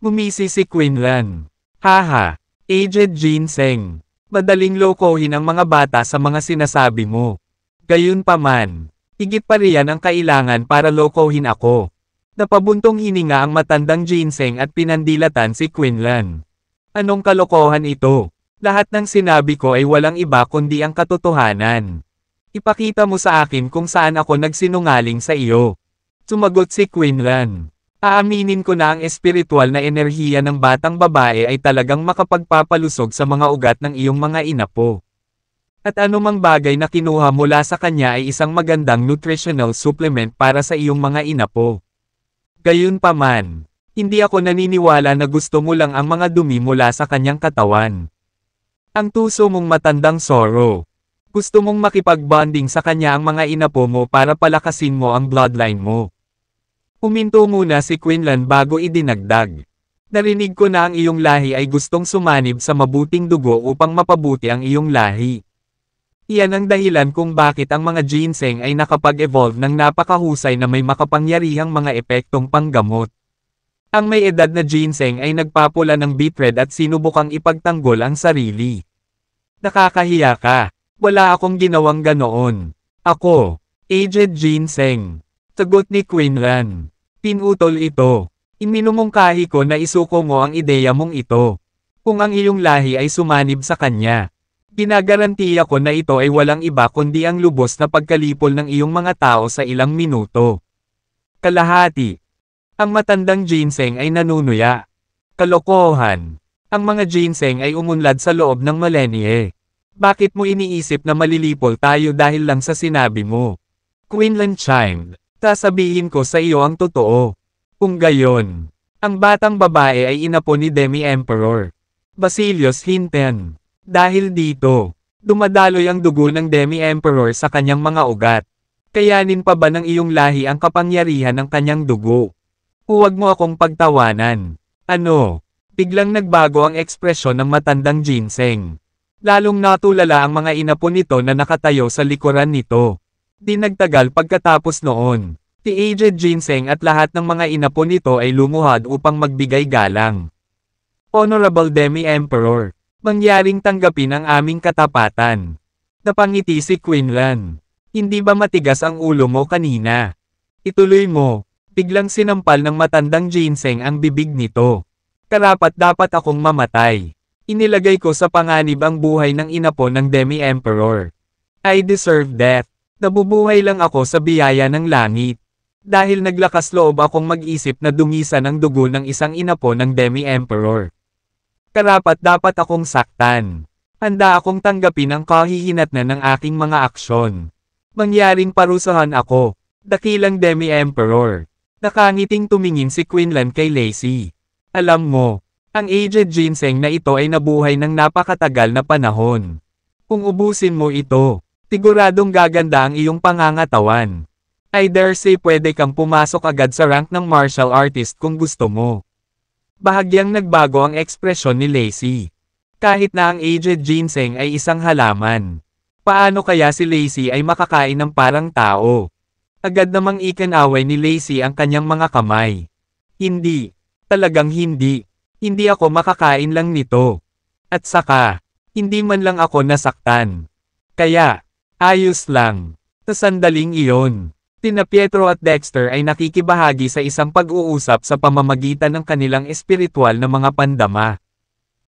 Ngumisi si Quinlan. Haha, Aged Ginseng. Madaling lokohin ang mga bata sa mga sinasabi mo. Gayunpaman, higit pa riyan ang kailangan para lokohin ako. Napabuntong hininga ang matandang Ginseng at pinandilatan si Quinlan. Anong kalokohan ito? Lahat ng sinabi ko ay walang iba kundi ang katotohanan. Ipakita mo sa akin kung saan ako nagsinungaling sa iyo. Sumagot si Quinlan. Aaminin ko na ang espiritual na enerhiya ng batang babae ay talagang makapagpapalusog sa mga ugat ng iyong mga inapo. At anumang bagay na kinuha mula sa kanya ay isang magandang nutritional supplement para sa iyong mga inapo. Gayunpaman, hindi ako naniniwala na gusto mo lang ang mga dumi mula sa kanyang katawan. Ang tuso mong matandang Zoro. Gusto mong makipag-bonding sa kanya ang mga inapo mo para palakasin mo ang bloodline mo. Huminto muna si Quinlan bago idinagdag. Narinig ko na ang iyong lahi ay gustong sumanib sa mabuting dugo upang mapabuti ang iyong lahi. Iyan ang dahilan kung bakit ang mga ginseng ay nakapag-evolve ng napakahusay na may makapangyarihang mga epektong panggamot. Ang may edad na ginseng ay nagpapula ng beetroot at sinubukang ipagtanggol ang sarili. Nakakahiya ka. Wala akong ginawang ganoon. Ako, Aged Ginseng. Sagot ni Quinlan. Pinutol ito. Iminumungkahi ko na isuko mo ang ideya mong ito. Kung ang iyong lahi ay sumanib sa kanya. Ginagarantiya ko na ito ay walang iba kundi ang lubos na pagkalipol ng iyong mga tao sa ilang minuto. Kalahati. Ang matandang ginseng ay nanunuya. Kalokohan. Ang mga ginseng ay umunlad sa loob ng millennie. Bakit mo iniisip na malilipol tayo dahil lang sa sinabi mo? Quinlan chimed. Sasabihin ko sa iyo ang totoo. Kung gayon, ang batang babae ay inapo ni Demi-Emperor Basilius Hinten. Dahil dito, dumadaloy ang dugo ng Demi-Emperor sa kanyang mga ugat. Kayanin pa ba ng iyong lahi ang kapangyarihan ng kanyang dugo? Huwag mo akong pagtawanan. Ano? Biglang nagbago ang ekspresyon ng matandang ginseng. Lalong natulala ang mga inapo nito na nakatayo sa likuran nito. Di nagtagal pagkatapos noon, si Aged Ginseng at lahat ng mga inapo nito ay lumuhad upang magbigay galang. Honorable Demi-Emperor, mangyaring tanggapin ang aming katapatan. Napangiti si Quinlan. Hindi ba matigas ang ulo mo kanina? Ituloy mo. Biglang sinampal ng matandang ginseng ang bibig nito. Karapat-dapat akong mamatay. Inilagay ko sa panganib ang buhay ng inapo ng Demi-Emperor. I deserve death. Nabubuhay lang ako sa biyaya ng langit. Dahil naglakas loob akong mag-isip na dumisan ang dugo ng isang inapo ng Demi-Emperor. Karapat-dapat akong saktan. Handa akong tanggapin ang kahihinatnan ng aking mga aksyon. Mangyaring parusahan ako, dakilang Demi-Emperor. Nakangiting tumingin si Quinlan kay Lacey. Alam mo, ang Aged Ginseng na ito ay nabuhay ng napakatagal na panahon. Kung ubusin mo ito, siguradong gaganda ang iyong pangangatawan. I dare say pwede kang pumasok agad sa rank ng martial artist kung gusto mo. Bahagyang nagbago ang ekspresyon ni Lacey. Kahit na ang aged ginseng ay isang halaman. Paano kaya si Lacey ay makakain ng parang tao? Agad namang ikinaway ni Lacey ang kanyang mga kamay. Hindi. Talagang hindi. Hindi ako makakain lang nito. At saka, hindi man lang ako nasaktan. Kaya, ayos lang. Sa sandaling iyon, sina Pietro at Dexter ay nakikibahagi sa isang pag-uusap sa pamamagitan ng kanilang espiritual na mga pandama.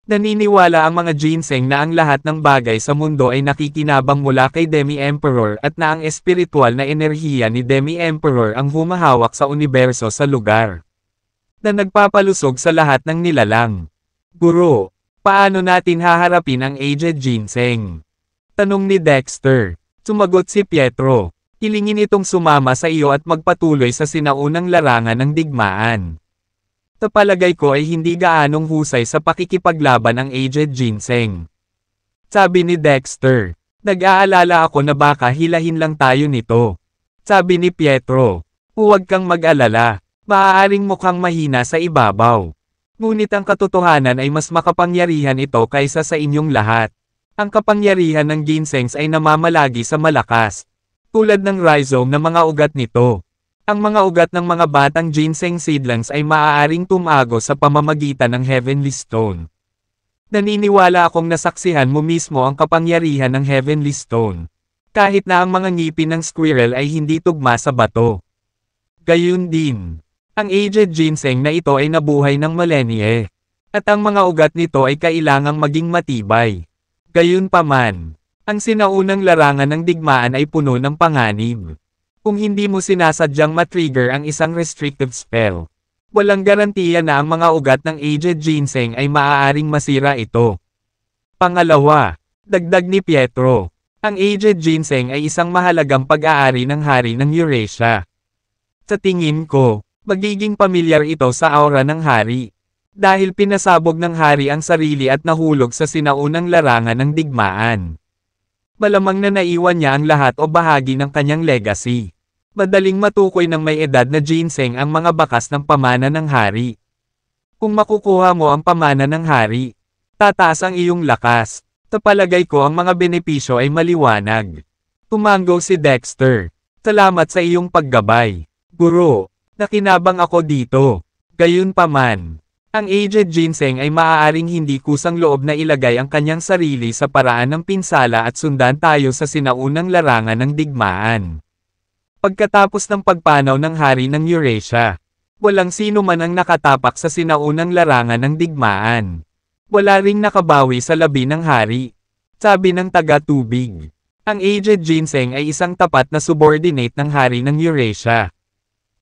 Naniniwala ang mga ginseng na ang lahat ng bagay sa mundo ay nakikinabang mula kay Demi-Emperor at na ang espiritual na enerhiya ni Demi-Emperor ang humahawak sa universo sa lugar na nagpapalusog sa lahat ng nilalang. Guro, paano natin haharapin ang aged ginseng? Tanong ni Dexter. Sumagot si Pietro. Hilingin itong sumama sa iyo at magpatuloy sa sinaunang larangan ng digmaan. Sa palagay ko ay hindi gaanong husay sa pakikipaglaban ang aged ginseng. Sabi ni Dexter. Nag-aalala ako na baka hilahin lang tayo nito. Sabi ni Pietro. Huwag kang mag-alala. Maaaring mukhang mahina sa ibabaw. Ngunit ang katotohanan ay mas makapangyarihan ito kaysa sa inyong lahat. Ang kapangyarihan ng ginsengs ay namamalagi sa malakas. Tulad ng rhizome na mga ugat nito. Ang mga ugat ng mga batang ginseng seedlings ay maaaring tumago sa pamamagitan ng Heavenly Stone. Naniniwala akong nasaksihan mo mismo ang kapangyarihan ng Heavenly Stone. Kahit na ang mga ngipin ng squirrel ay hindi tugma sa bato. Gayun din, ang aged ginseng na ito ay nabuhay ng millennia. At ang mga ugat nito ay kailangang maging matibay. Gayunpaman, ang sinaunang larangan ng digmaan ay puno ng panganib. Kung hindi mo sinasadyang matrigger ang isang restrictive spell, walang garantiya na ang mga ugat ng aged ginseng ay maaaring masira ito. Pangalawa, dagdag ni Pietro, ang aged ginseng ay isang mahalagang pag-aari ng hari ng Eurasia. Sa tingin ko, magiging pamilyar ito sa aura ng hari. Dahil pinasabog ng hari ang sarili at nahulog sa sinaunang larangan ng digmaan. Malamang na naiwan niya ang lahat o bahagi ng kanyang legacy. Madaling matukoy ng may edad na ginseng ang mga bakas ng pamana ng hari. Kung makukuha mo ang pamana ng hari, tataas ang iyong lakas. Sa palagay ko ang mga benepisyo ay maliwanag. Tumango si Dexter. Salamat sa iyong paggabay. Guro, nakinabang ako dito. Gayunpaman, ang aged ginseng ay maaaring hindi kusang loob na ilagay ang kanyang sarili sa paraan ng pinsala at sundan tayo sa sinaunang larangan ng digmaan. Pagkatapos ng pagpanaw ng hari ng Eurasia, walang sino man ang nakatapak sa sinaunang larangan ng digmaan. Wala ring nakabawi sa labi ng hari. Sabi ng taga-tubig. Ang aged ginseng ay isang tapat na subordinate ng hari ng Eurasia.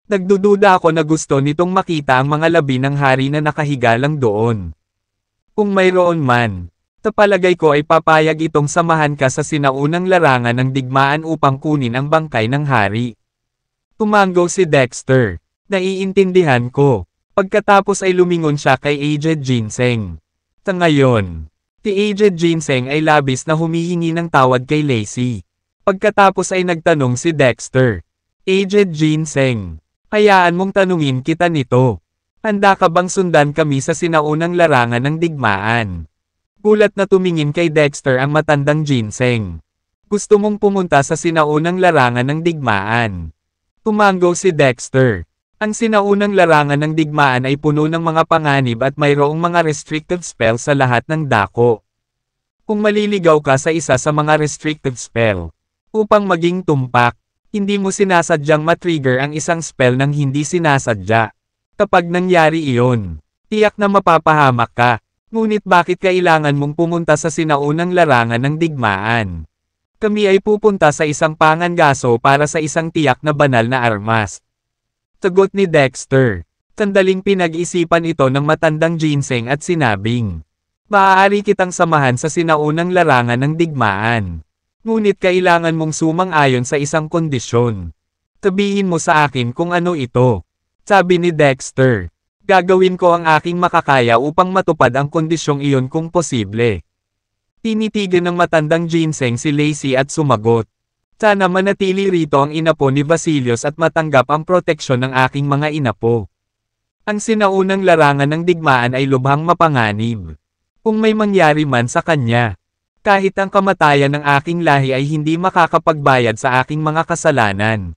Nagdududa ako na gusto nitong makita ang mga labi ng hari na nakahiga lang doon. Kung mayroon man, sa palagay ko ay papayag itong samahan ka sa sinaunang larangan ng digmaan upang kunin ang bangkay ng hari. Tumango si Dexter. Naiintindihan ko. Pagkatapos ay lumingon siya kay aged ginseng. Sa ngayon, si aged ginseng ay labis na humihingi ng tawad kay Lacey. Pagkatapos ay nagtanong si Dexter. Aged ginseng. Hayaan mong tanungin kita nito. Handa ka bang sundan kami sa sinaunang larangan ng digmaan? Gulat na tumingin kay Dexter ang matandang ginseng. Gusto mong pumunta sa sinaunang larangan ng digmaan? Tumango si Dexter. Ang sinaunang larangan ng digmaan ay puno ng mga panganib at mayroong mga restrictive spell sa lahat ng dako. Kung maliligaw ka sa isa sa mga restrictive spell, upang maging tumpak, hindi mo sinasadyang matrigger ang isang spell nang hindi sinasadya. Kapag nangyari iyon, tiyak na mapapahamak ka. Ngunit bakit kailangan mong pumunta sa sinaunang larangan ng digmaan? Kami ay pupunta sa isang pangangaso para sa isang tiyak na banal na armas. Sagot ni Dexter. Sandaling pinag-isipan ito ng matandang ginseng at sinabing, maaari kitang samahan sa sinaunang larangan ng digmaan. Ngunit kailangan mong sumang-ayon sa isang kondisyon. Sabihin mo sa akin kung ano ito. Sabi ni Dexter. Gagawin ko ang aking makakaya upang matupad ang kondisyong iyon kung posible. Tinitigan ng matandang ginseng si Lacey at sumagot. Sana manatili rito ang inapo ni Vasilios at matanggap ang proteksyon ng aking mga inapo. Ang sinaunang larangan ng digmaan ay lubhang mapanganib. Kung may mangyari man sa kanya, kahit ang kamatayan ng aking lahi ay hindi makakapagbayad sa aking mga kasalanan.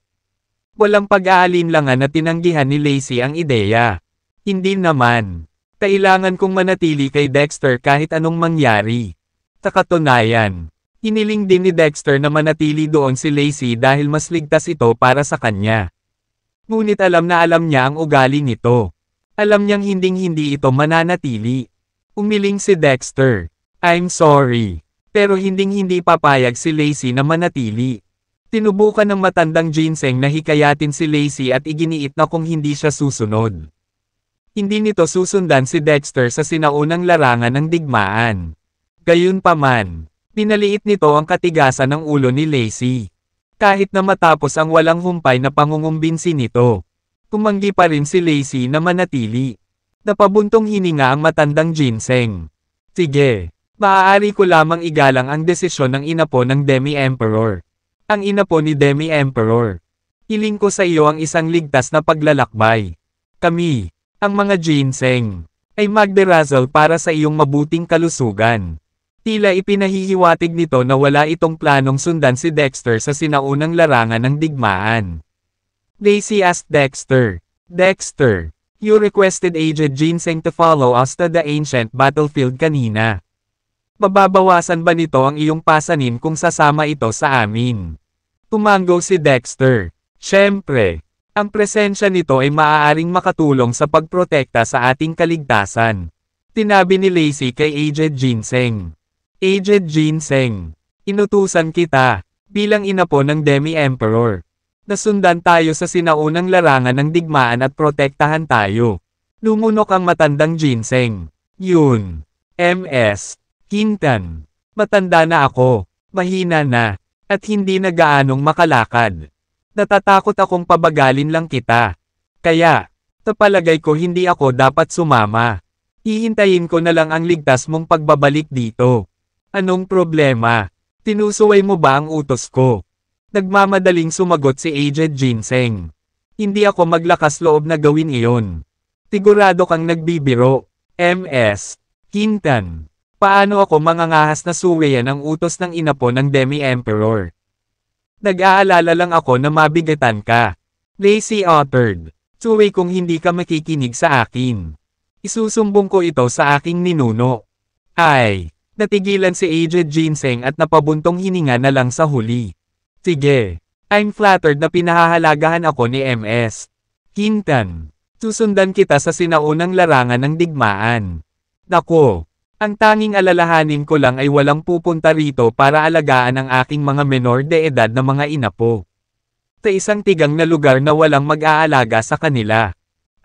Walang pag-aalinlangan na tinanggihan ni Lacey ang ideya. Hindi naman. Kailangan kong manatili kay Dexter kahit anong mangyari. Sa katunayan, hiniling din ni Dexter na manatili doon si Lacey dahil mas ligtas ito para sa kanya. Ngunit alam na alam niya ang ugali nito. Alam niyang hinding-hindi ito mananatili. Umiling si Dexter. I'm sorry. Pero hinding-hindi papayag si Lacey na manatili. Tinubukan ng matandang ginseng na hikayatin si Lacey at iginiit na kung hindi siya susunod. Hindi nito susundan si Dexter sa sinaunang larangan ng digmaan. Gayunpaman, pinaliit nito ang katigasan ng ulo ni Lacey. Kahit na matapos ang walang humpay na pangungumbinsi nito, tumanggi pa rin si Lacey na manatili. Napabuntong hininga ang matandang ginseng. Sige, maaari ko lamang igalang ang desisyon ng inapo ng Demi-Emperor. Ang inapo ni Demi-Emperor. Hiling ko sa iyo ang isang ligtas na paglalakbay. Kami, ang mga ginseng, ay magdarasal para sa iyong mabuting kalusugan. Tila ipinahihiwatig nito na wala itong planong sundan si Dexter sa sinaunang larangan ng digmaan. Lacey asked Dexter, Dexter, you requested Aged Ginseng to follow us to the ancient battlefield kanina. Mababawasan ba nito ang iyong pasanin kung sasama ito sa amin? Tumango si Dexter. Siyempre, ang presensya nito ay maaaring makatulong sa pagprotekta sa ating kaligtasan. Tinabi ni Lacey kay Aged Ginseng. Aged Ginseng, inutusan kita, bilang inapo ng Demi-Emperor. Nasundan tayo sa sinaunang larangan ng digmaan at protektahan tayo. Lumunok ang matandang ginseng. Yun. MS. Kintan. Matanda na ako, mahina na, at hindi na gaanong makalakad. Natatakot akong pabagalin lang kita. Kaya, sa palagay ko hindi ako dapat sumama. Hihintayin ko na lang ang ligtas mong pagbabalik dito. Anong problema? Tinusuway mo ba ang utos ko? Nagmamadaling sumagot si Aged Ginseng. Hindi ako maglakas loob na gawin iyon. Sigurado kang nagbibiro. MS. Kintan. Paano ako mangangahas na suwayan ang utos ng inapo ng Demi-Emperor? Nag-aalala lang ako na mabigatan ka. Lacey uttered. Suway kung hindi ka makikinig sa akin. Isusumbong ko ito sa aking ninuno. Ay. Natigilan si Aged Ginseng at napabuntong hininga na lang sa huli. Sige, I'm flattered na pinahahalagahan ako ni MS. Kintan, susundan kita sa sinaunang larangan ng digmaan. Nako, ang tanging alalahanin ko lang ay walang pupunta rito para alagaan ang aking mga menor de edad na mga inapo. Sa isang tigang na lugar na walang mag-aalaga sa kanila.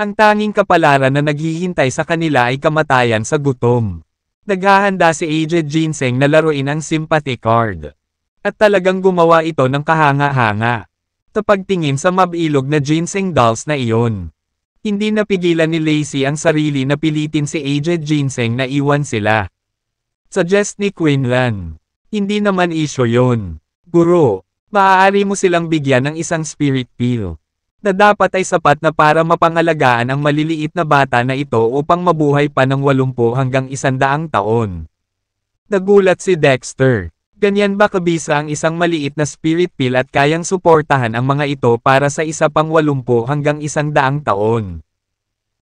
Ang tanging kapalaran na naghihintay sa kanila ay kamatayan sa gutom. Naghahanda si Aged Ginseng na laruin ang sympathy card. At talagang gumawa ito ng kahanga-hanga. Sa pagtingin sa mabilog na ginseng dolls na iyon. Hindi napigilan ni Lacey ang sarili na pilitin si Aged Ginseng na iwan sila. Suggest ni Quinlan. Hindi naman isyo yon. Guro, maaari mo silang bigyan ng isang spirit pill. Na dapat ay sapat na para mapangalagaan ang maliliit na bata na ito upang mabuhay pa ng 80 hanggang 100 taon. Nagulat si Dexter. Ganyan ba kabisa ang isang maliit na spirit pill at kayang suportahan ang mga ito para sa isa pang 80 hanggang 100 taon?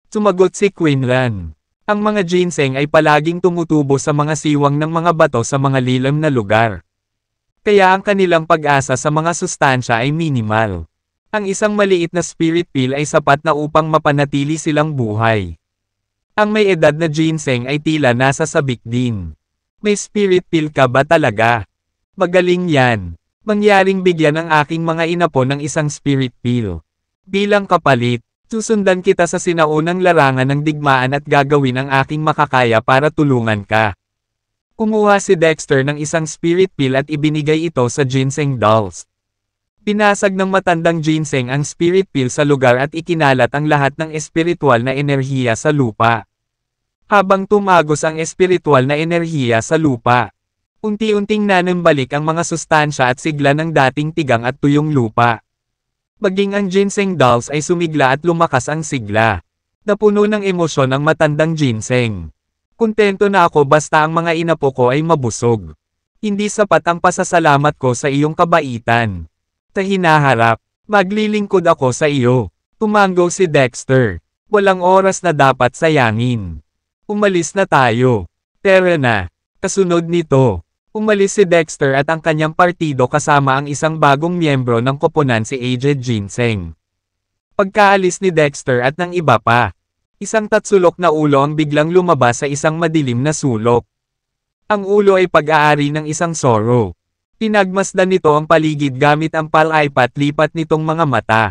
Sumagot si Quinlan. Ang mga ginseng ay palaging tumutubo sa mga siwang ng mga bato sa mga lilim na lugar. Kaya ang kanilang pag-asa sa mga sustansya ay minimal. Ang isang maliit na spirit pill ay sapat na upang mapanatili silang buhay. Ang may edad na ginseng ay tila nasa sabik din. May spirit pill ka ba talaga? Magaling yan. Mangyaring bigyan ang aking mga inapo ng isang spirit pill. Bilang kapalit, susundan kita sa sinaunang larangan ng digmaan at gagawin ang aking makakaya para tulungan ka. Kumuha si Dexter ng isang spirit pill at ibinigay ito sa ginseng dolls. Pinasag ng matandang ginseng ang spirit pill sa lugar at ikinalat ang lahat ng espiritual na enerhiya sa lupa. Habang tumagos ang espiritual na enerhiya sa lupa, Unti-unting nanambalik ang mga sustansya at sigla ng dating tigang at tuyong lupa. Maging ang ginseng dolls ay sumigla at lumakas ang sigla. Napuno ng emosyon ang matandang ginseng. Kontento na ako basta ang mga inapo ko ay mabusog. Hindi sapat ang pasasalamat ko sa iyong kabaitan. Hinaharap, maglilingkod ako sa iyo. Tumango si Dexter. Walang oras na dapat sayangin. Umalis na tayo. Tara na. Kasunod nito. Umalis si Dexter at ang kanyang partido kasama ang isang bagong miyembro ng koponan si Aged Ginseng. Pagkaalis ni Dexter at ng iba pa, isang tatsulok na ulo ang biglang lumabas sa isang madilim na sulok. Ang ulo ay pag-aari ng isang Zoro. Pinagmasdan nito ang paligid gamit ang palipat-lipat nitong mga mata.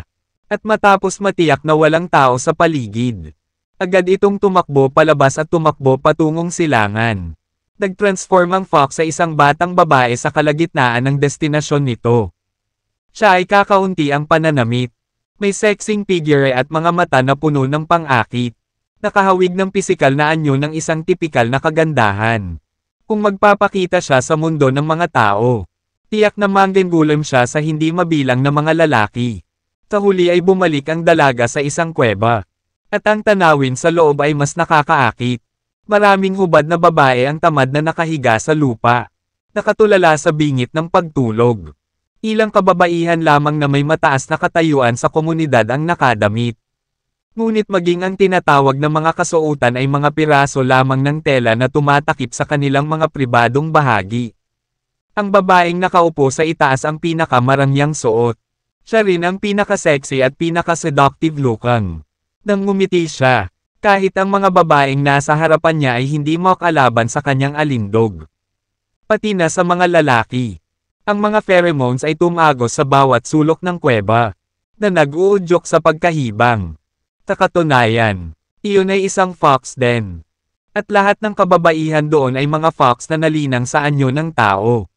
At matapos matiyak na walang tao sa paligid, agad itong tumakbo palabas at tumakbo patungong silangan. Nag-transform ang Fox sa isang batang babae sa kalagitnaan ng destinasyon nito. Siya ay kakaunti ang pananamit. May sexing figure at mga mata na puno ng pang-akit. Nakahawig ng pisikal na anyo ng isang tipikal na kagandahan. Kung magpapakita siya sa mundo ng mga tao, tiyak na manggenggulam siya sa hindi mabilang na mga lalaki. Sa huli ay bumalik ang dalaga sa isang kuweba. At ang tanawin sa loob ay mas nakakaakit. Maraming hubad na babae ang tamad na nakahiga sa lupa. Nakatulala sa bingit ng pagtulog. Ilang kababaihan lamang na may mataas na katayuan sa komunidad ang nakadamit. Ngunit maging ang tinatawag na mga kasuotan ay mga piraso lamang ng tela na tumatakip sa kanilang mga pribadong bahagi. Ang babaeng nakaupo sa itaas ang pinakamarangyang suot. Siya rin ang pinaka-sexy at pinaka-seductive looking. Nang ngumiti siya, kahit ang mga babaeng nasa harapan niya ay hindi makalaban sa kanyang alindog. Pati na sa mga lalaki. Ang mga pheromones ay tumagos sa bawat sulok ng kuweba, na nag-uudyok sa pagkahibang. Sa katunayan, iyon ay isang fox den. At lahat ng kababaihan doon ay mga fox na nalinang sa anyo ng tao.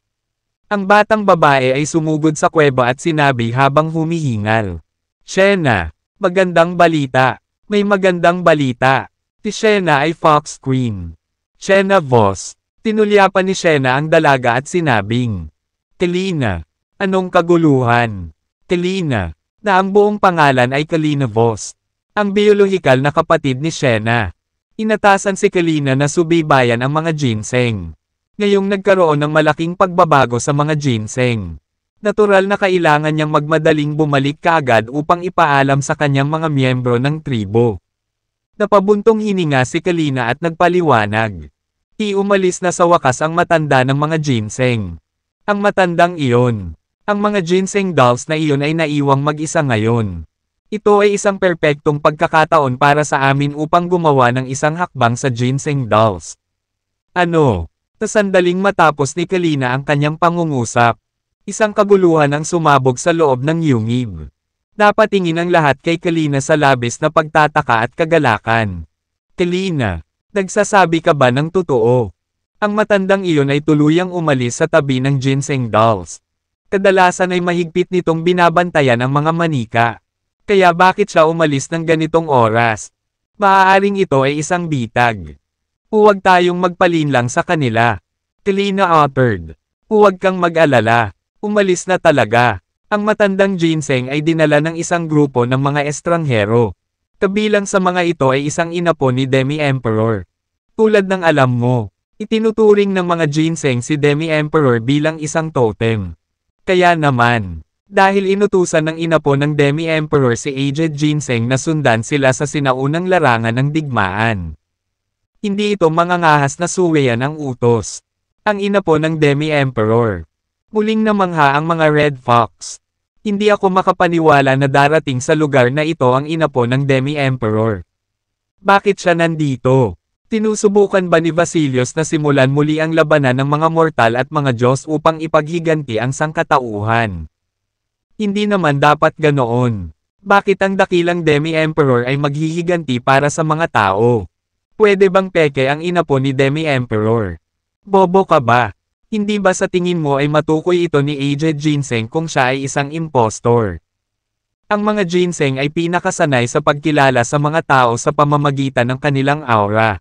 Ang batang babae ay sumugod sa kuweba at sinabi habang humihingal. Shena, magandang balita. May magandang balita. Si Shena ay Fox Queen. Shena Voss. Tinulyapan ni Shena ang dalaga at sinabing, Kalina. Anong kaguluhan? Kalina. Na ang buong pangalan ay Kalina Voss. Ang biolohikal na kapatid ni Shena. Inatasan si Kalina na subaybayan ang mga ginseng. Ngayong nagkaroon ng malaking pagbabago sa mga ginseng. Natural na kailangan niyang magmadaling bumalik kaagad upang ipaalam sa kanyang mga miyembro ng tribo. Napabuntong hininga si Kalina at nagpaliwanag. Umalis na sa wakas ang matanda ng mga ginseng. Ang matandang iyon. Ang mga ginseng dolls na iyon ay naiwang mag-isa ngayon. Ito ay isang perpektong pagkakataon para sa amin upang gumawa ng isang hakbang sa ginseng dolls. Ano? Sa sandaling matapos ni Kalina ang kanyang pangungusap. Isang kaguluhan ang sumabog sa loob ng yungib. Napatingin ang lahat kay Kalina sa labis na pagtataka at kagalakan. Kalina, nagsasabi ka ba ng totoo? Ang matandang iyon ay tuluyang umalis sa tabi ng ginseng dolls. Kadalasan ay mahigpit nitong binabantayan ang mga manika. Kaya bakit siya umalis ng ganitong oras? Maaaring ito ay isang bitag. Huwag tayong magpalinlang sa kanila. Kalina uttered. Huwag kang mag-alala. Umalis na talaga. Ang matandang ginseng ay dinala ng isang grupo ng mga estranghero. Kabilang sa mga ito ay isang inapo ni Demi Emperor. Tulad ng alam mo, itinuturing ng mga ginseng si Demi Emperor bilang isang totem. Kaya naman, dahil inutusan ng inapo ng Demi Emperor si Aged Ginseng na sundan sila sa sinaunang larangan ng digmaan. Hindi ito mangangahas na suweyan ang utos. Ang inapo ng Demi Emperor. Muling namangha ang mga Red Fox. Hindi ako makapaniwala na darating sa lugar na ito ang inapo ng Demi Emperor. Bakit siya nandito? Tinusubukan ba ni Vasilios na simulan muli ang labanan ng mga mortal at mga Diyos upang ipaghiganti ang sangkatauhan? Hindi naman dapat ganoon. Bakit ang dakilang Demi Emperor ay maghihiganti para sa mga tao? Pwede bang peke ang inapo ni Demi Emperor? Bobo ka ba? Hindi ba sa tingin mo ay matukoy ito ni Aged Ginseng kung siya ay isang impostor? Ang mga ginseng ay pinakasanay sa pagkilala sa mga tao sa pamamagitan ng kanilang aura.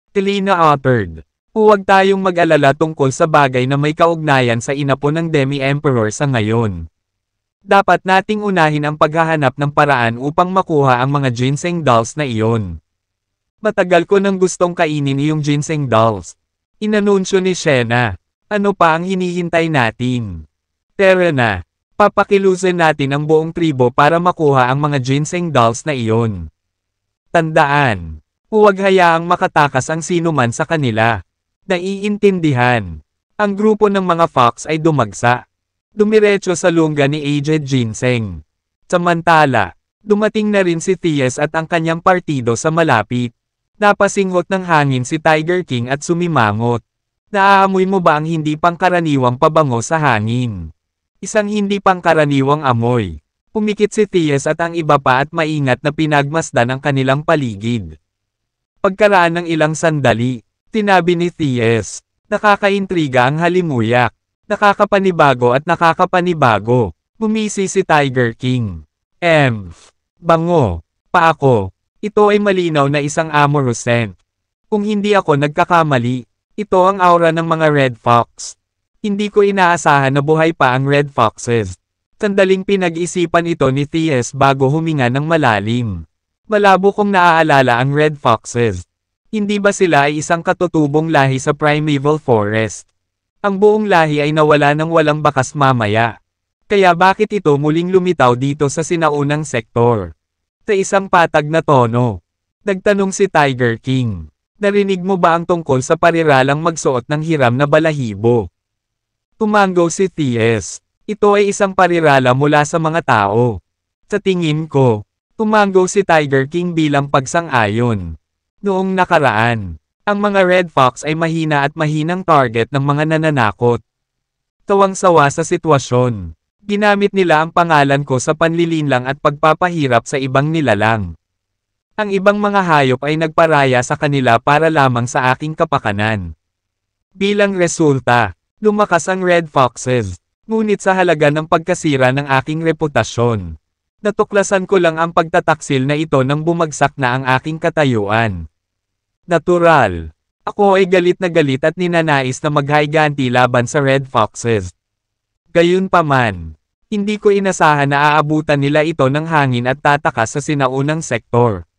Kalina uttered. Huwag tayong mag-alala tungkol sa bagay na may kaugnayan sa inapo ng Demi-Emperor sa ngayon. Dapat nating unahin ang paghahanap ng paraan upang makuha ang mga ginseng dolls na iyon. Matagal ko nang gustong kainin iyong ginseng dolls. Inanunsyo ni Shena. Ano pa ang hinihintay natin? Tara na. Papakilusin natin ang buong tribo para makuha ang mga ginseng dolls na iyon. Tandaan. Huwag hayaang makatakas ang sino man sa kanila. Naiintindihan. Ang grupo ng mga fox ay dumagsa. Dumiretso sa lungga ni Aged Ginseng. Samantala, dumating na rin si Thies at ang kanyang partido sa malapit. Napasinghot ng hangin si Tiger King at sumimangot. Naaamoy mo ba ang hindi pangkaraniwang pabango sa hangin? Isang hindi pangkaraniwang amoy. Pumikit si Thies at ang iba pa at maingat na pinagmasdan ang kanilang paligid. Pagkaraan ng ilang sandali, tinabi ni Thies, nakakaintriga ang halimuyak. Nakakapanibago at nakakapanibago. Bumisi si Tiger King. Bango. Pa ako. Ito ay malinaw na isang amorous scent. Kung hindi ako nagkakamali, ito ang aura ng mga red fox. Hindi ko inaasahan na buhay pa ang red foxes. Sandaling pinag-isipan ito ni Thies bago huminga ng malalim. Malabo kong naaalala ang red foxes. Hindi ba sila ay isang katutubong lahi sa primeval forest? Ang buong lahi ay nawala ng walang bakas mamaya. Kaya bakit ito muling lumitaw dito sa sinaunang sektor? Sa isang patag na tono. Nagtanong si Tiger King. Narinig mo ba ang tungkol sa pariralang magsuot ng hiram na balahibo? Tumango si Thies. Ito ay isang parirala mula sa mga tao. Sa tingin ko, tumango si Tiger King bilang pagsang-ayon. Noong nakaraan, ang mga red fox ay mahina at mahinang target ng mga nananakot. Tawang-sawa sa sitwasyon. Ginamit nila ang pangalan ko sa panlilinlang at pagpapahirap sa ibang nilalang. Ang ibang mga hayop ay nagparaya sa kanila para lamang sa aking kapakanan. Bilang resulta, lumakas ang red foxes, ngunit sa halaga ng pagkasira ng aking reputasyon. Natuklasan ko lang ang pagtataksil na ito nang bumagsak na ang aking katayuan. Natural. Ako ay galit na galit at ninanais na maghayganti laban sa red foxes. Gayunpaman, hindi ko inasahan na aabutan nila ito ng hangin at tatakas sa sinaunang sektor.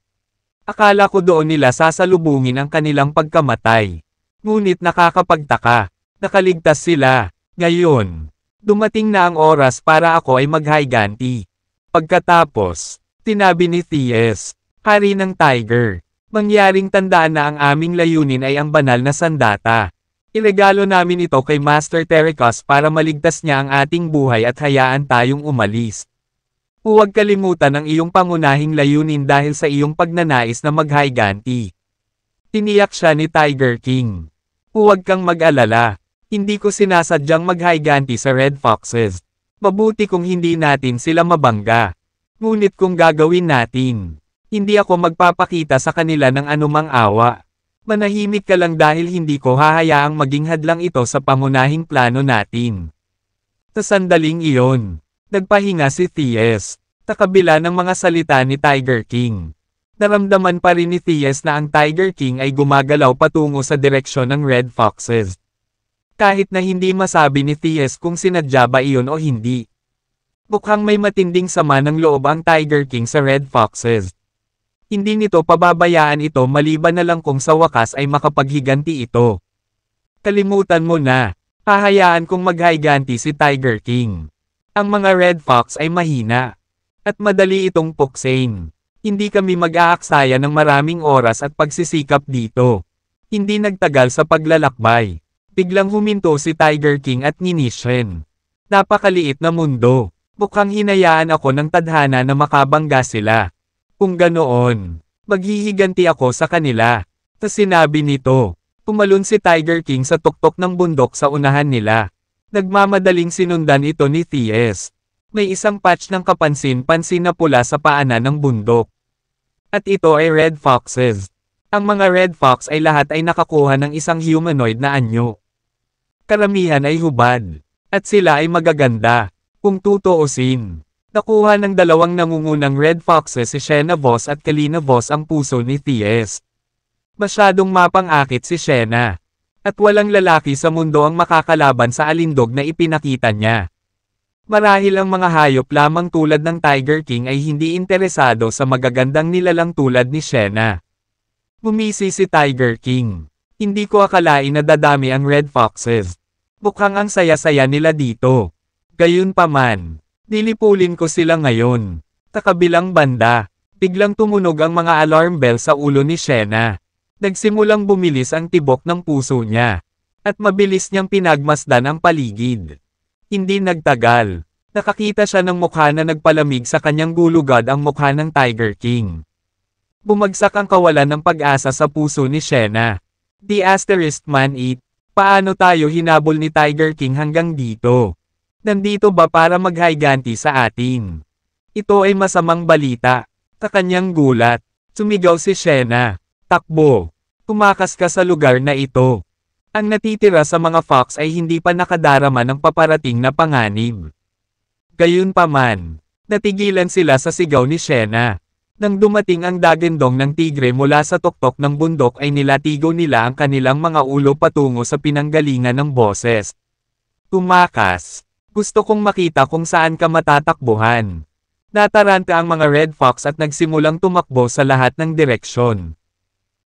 Akala ko doon nila sasalubungin ang kanilang pagkamatay. Ngunit nakakapagtaka, nakaligtas sila. Ngayon, dumating na ang oras para ako ay maghayganti. Pagkatapos, tinabi ni Thies, hari ng tiger, mangyaring tandaan na ang aming layunin ay ang banal na sandata. Iregalo namin ito kay Master Terekas para maligtas niya ang ating buhay at hayaan tayong umalis. Huwag kalimutan ang iyong pangunahing layunin dahil sa iyong pagnanais na maghayganti. Tiniyak siya ni Tiger King. Huwag kang mag-alala. Hindi ko sinasadyang maghayganti sa red foxes. Mabuti kung hindi natin sila mabangga. Ngunit kung gagawin natin, hindi ako magpapakita sa kanila ng anumang awa. Manahimik ka lang dahil hindi ko hahayaang maging hadlang ito sa pangunahing plano natin. Sa sandaling iyon, nagpahinga si Thies, sa kabila ng mga salita ni Tiger King. Naramdaman pa rin ni Thies na ang Tiger King ay gumagalaw patungo sa direksyon ng red foxes. Kahit na hindi masabi ni Thies kung sinadya ba iyon o hindi. Mukhang may matinding sama ng loob ang Tiger King sa red foxes. Hindi nito pababayaan ito maliban na lang kung sa wakas ay makapaghiganti ito. Kalimutan mo na, hahayaan kong maghayganti si Tiger King. Ang mga red fox ay mahina. At madali itong puksain. Hindi kami mag-aaksaya ng maraming oras at pagsisikap dito. Hindi nagtagal sa paglalakbay. Biglang huminto si Tiger King at nginisyen. Napakaliit na mundo. Mukhang hinayaan ako ng tadhana na makabangga sila. Kung ganoon, maghihiganti ako sa kanila. Ta sinabi nito. Tumalon si Tiger King sa tuktok ng bundok sa unahan nila. Nagmamadaling sinundan ito ni Thies. May isang patch ng kapansin-pansin na pula sa paanan ng bundok. At ito ay red foxes. Ang mga red fox ay lahat ay nakakuha ng isang humanoid na anyo. Karamihan ay hubad. At sila ay magaganda. Kung tutuusin, nakuha ng dalawang nangungunang red foxes si Shena Voss at Kalina Voss ang puso ni Thies. Masyadong mapang-akit si Shena. At walang lalaki sa mundo ang makakalaban sa alindog na ipinakita niya. Marahil ang mga hayop lamang tulad ng Tiger King ay hindi interesado sa magagandang nilalang tulad ni Shena. Bumisi si Tiger King. Hindi ko akalain na dadami ang Red Foxes. Mukhang ang saya-saya nila dito. Gayunpaman, nilipulin ko sila ngayon. Sa kabilang banda, biglang tumunog ang mga alarm bell sa ulo ni Shena. Nagsimulang bumilis ang tibok ng puso niya. At mabilis niyang pinagmasdan ang paligid. Hindi nagtagal. Nakakita siya ng mukha na nagpalamig sa kanyang gulugad ang mukha ng Tiger King. Bumagsak ang kawalan ng pag-asa sa puso ni Shena. The Asterisk Man Eat, paano tayo hinabol ni Tiger King hanggang dito? Nandito ba para maghayganti sa atin? Ito ay masamang balita. Sa kanyang gulat, sumigaw si Shena. Takbo! Tumakas ka sa lugar na ito. Ang natitira sa mga fox ay hindi pa nakadarama ng paparating na panganib. Gayunpaman, natigilan sila sa sigaw ni Shena. Nang dumating ang dagendong ng tigre mula sa tuktok ng bundok ay nilatigo nila ang kanilang mga ulo patungo sa pinanggalingan ng boses. Tumakas. Gusto kong makita kung saan ka matatakbuhan. Nataranta ang mga Red Fox at nagsimulang tumakbo sa lahat ng direksyon.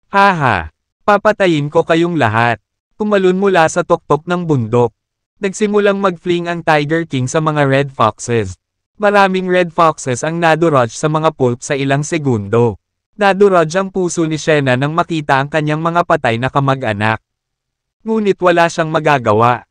Haha! Papatayin ko kayong lahat. Tumalon mula sa tuktok ng bundok. Nagsimulang mag-fling ang Tiger King sa mga Red Foxes. Maraming Red Foxes ang naduraj sa mga pulp sa ilang segundo. Naduraj ang puso ni Shena nang makita ang kanyang mga patay na kamag-anak. Ngunit wala siyang magagawa.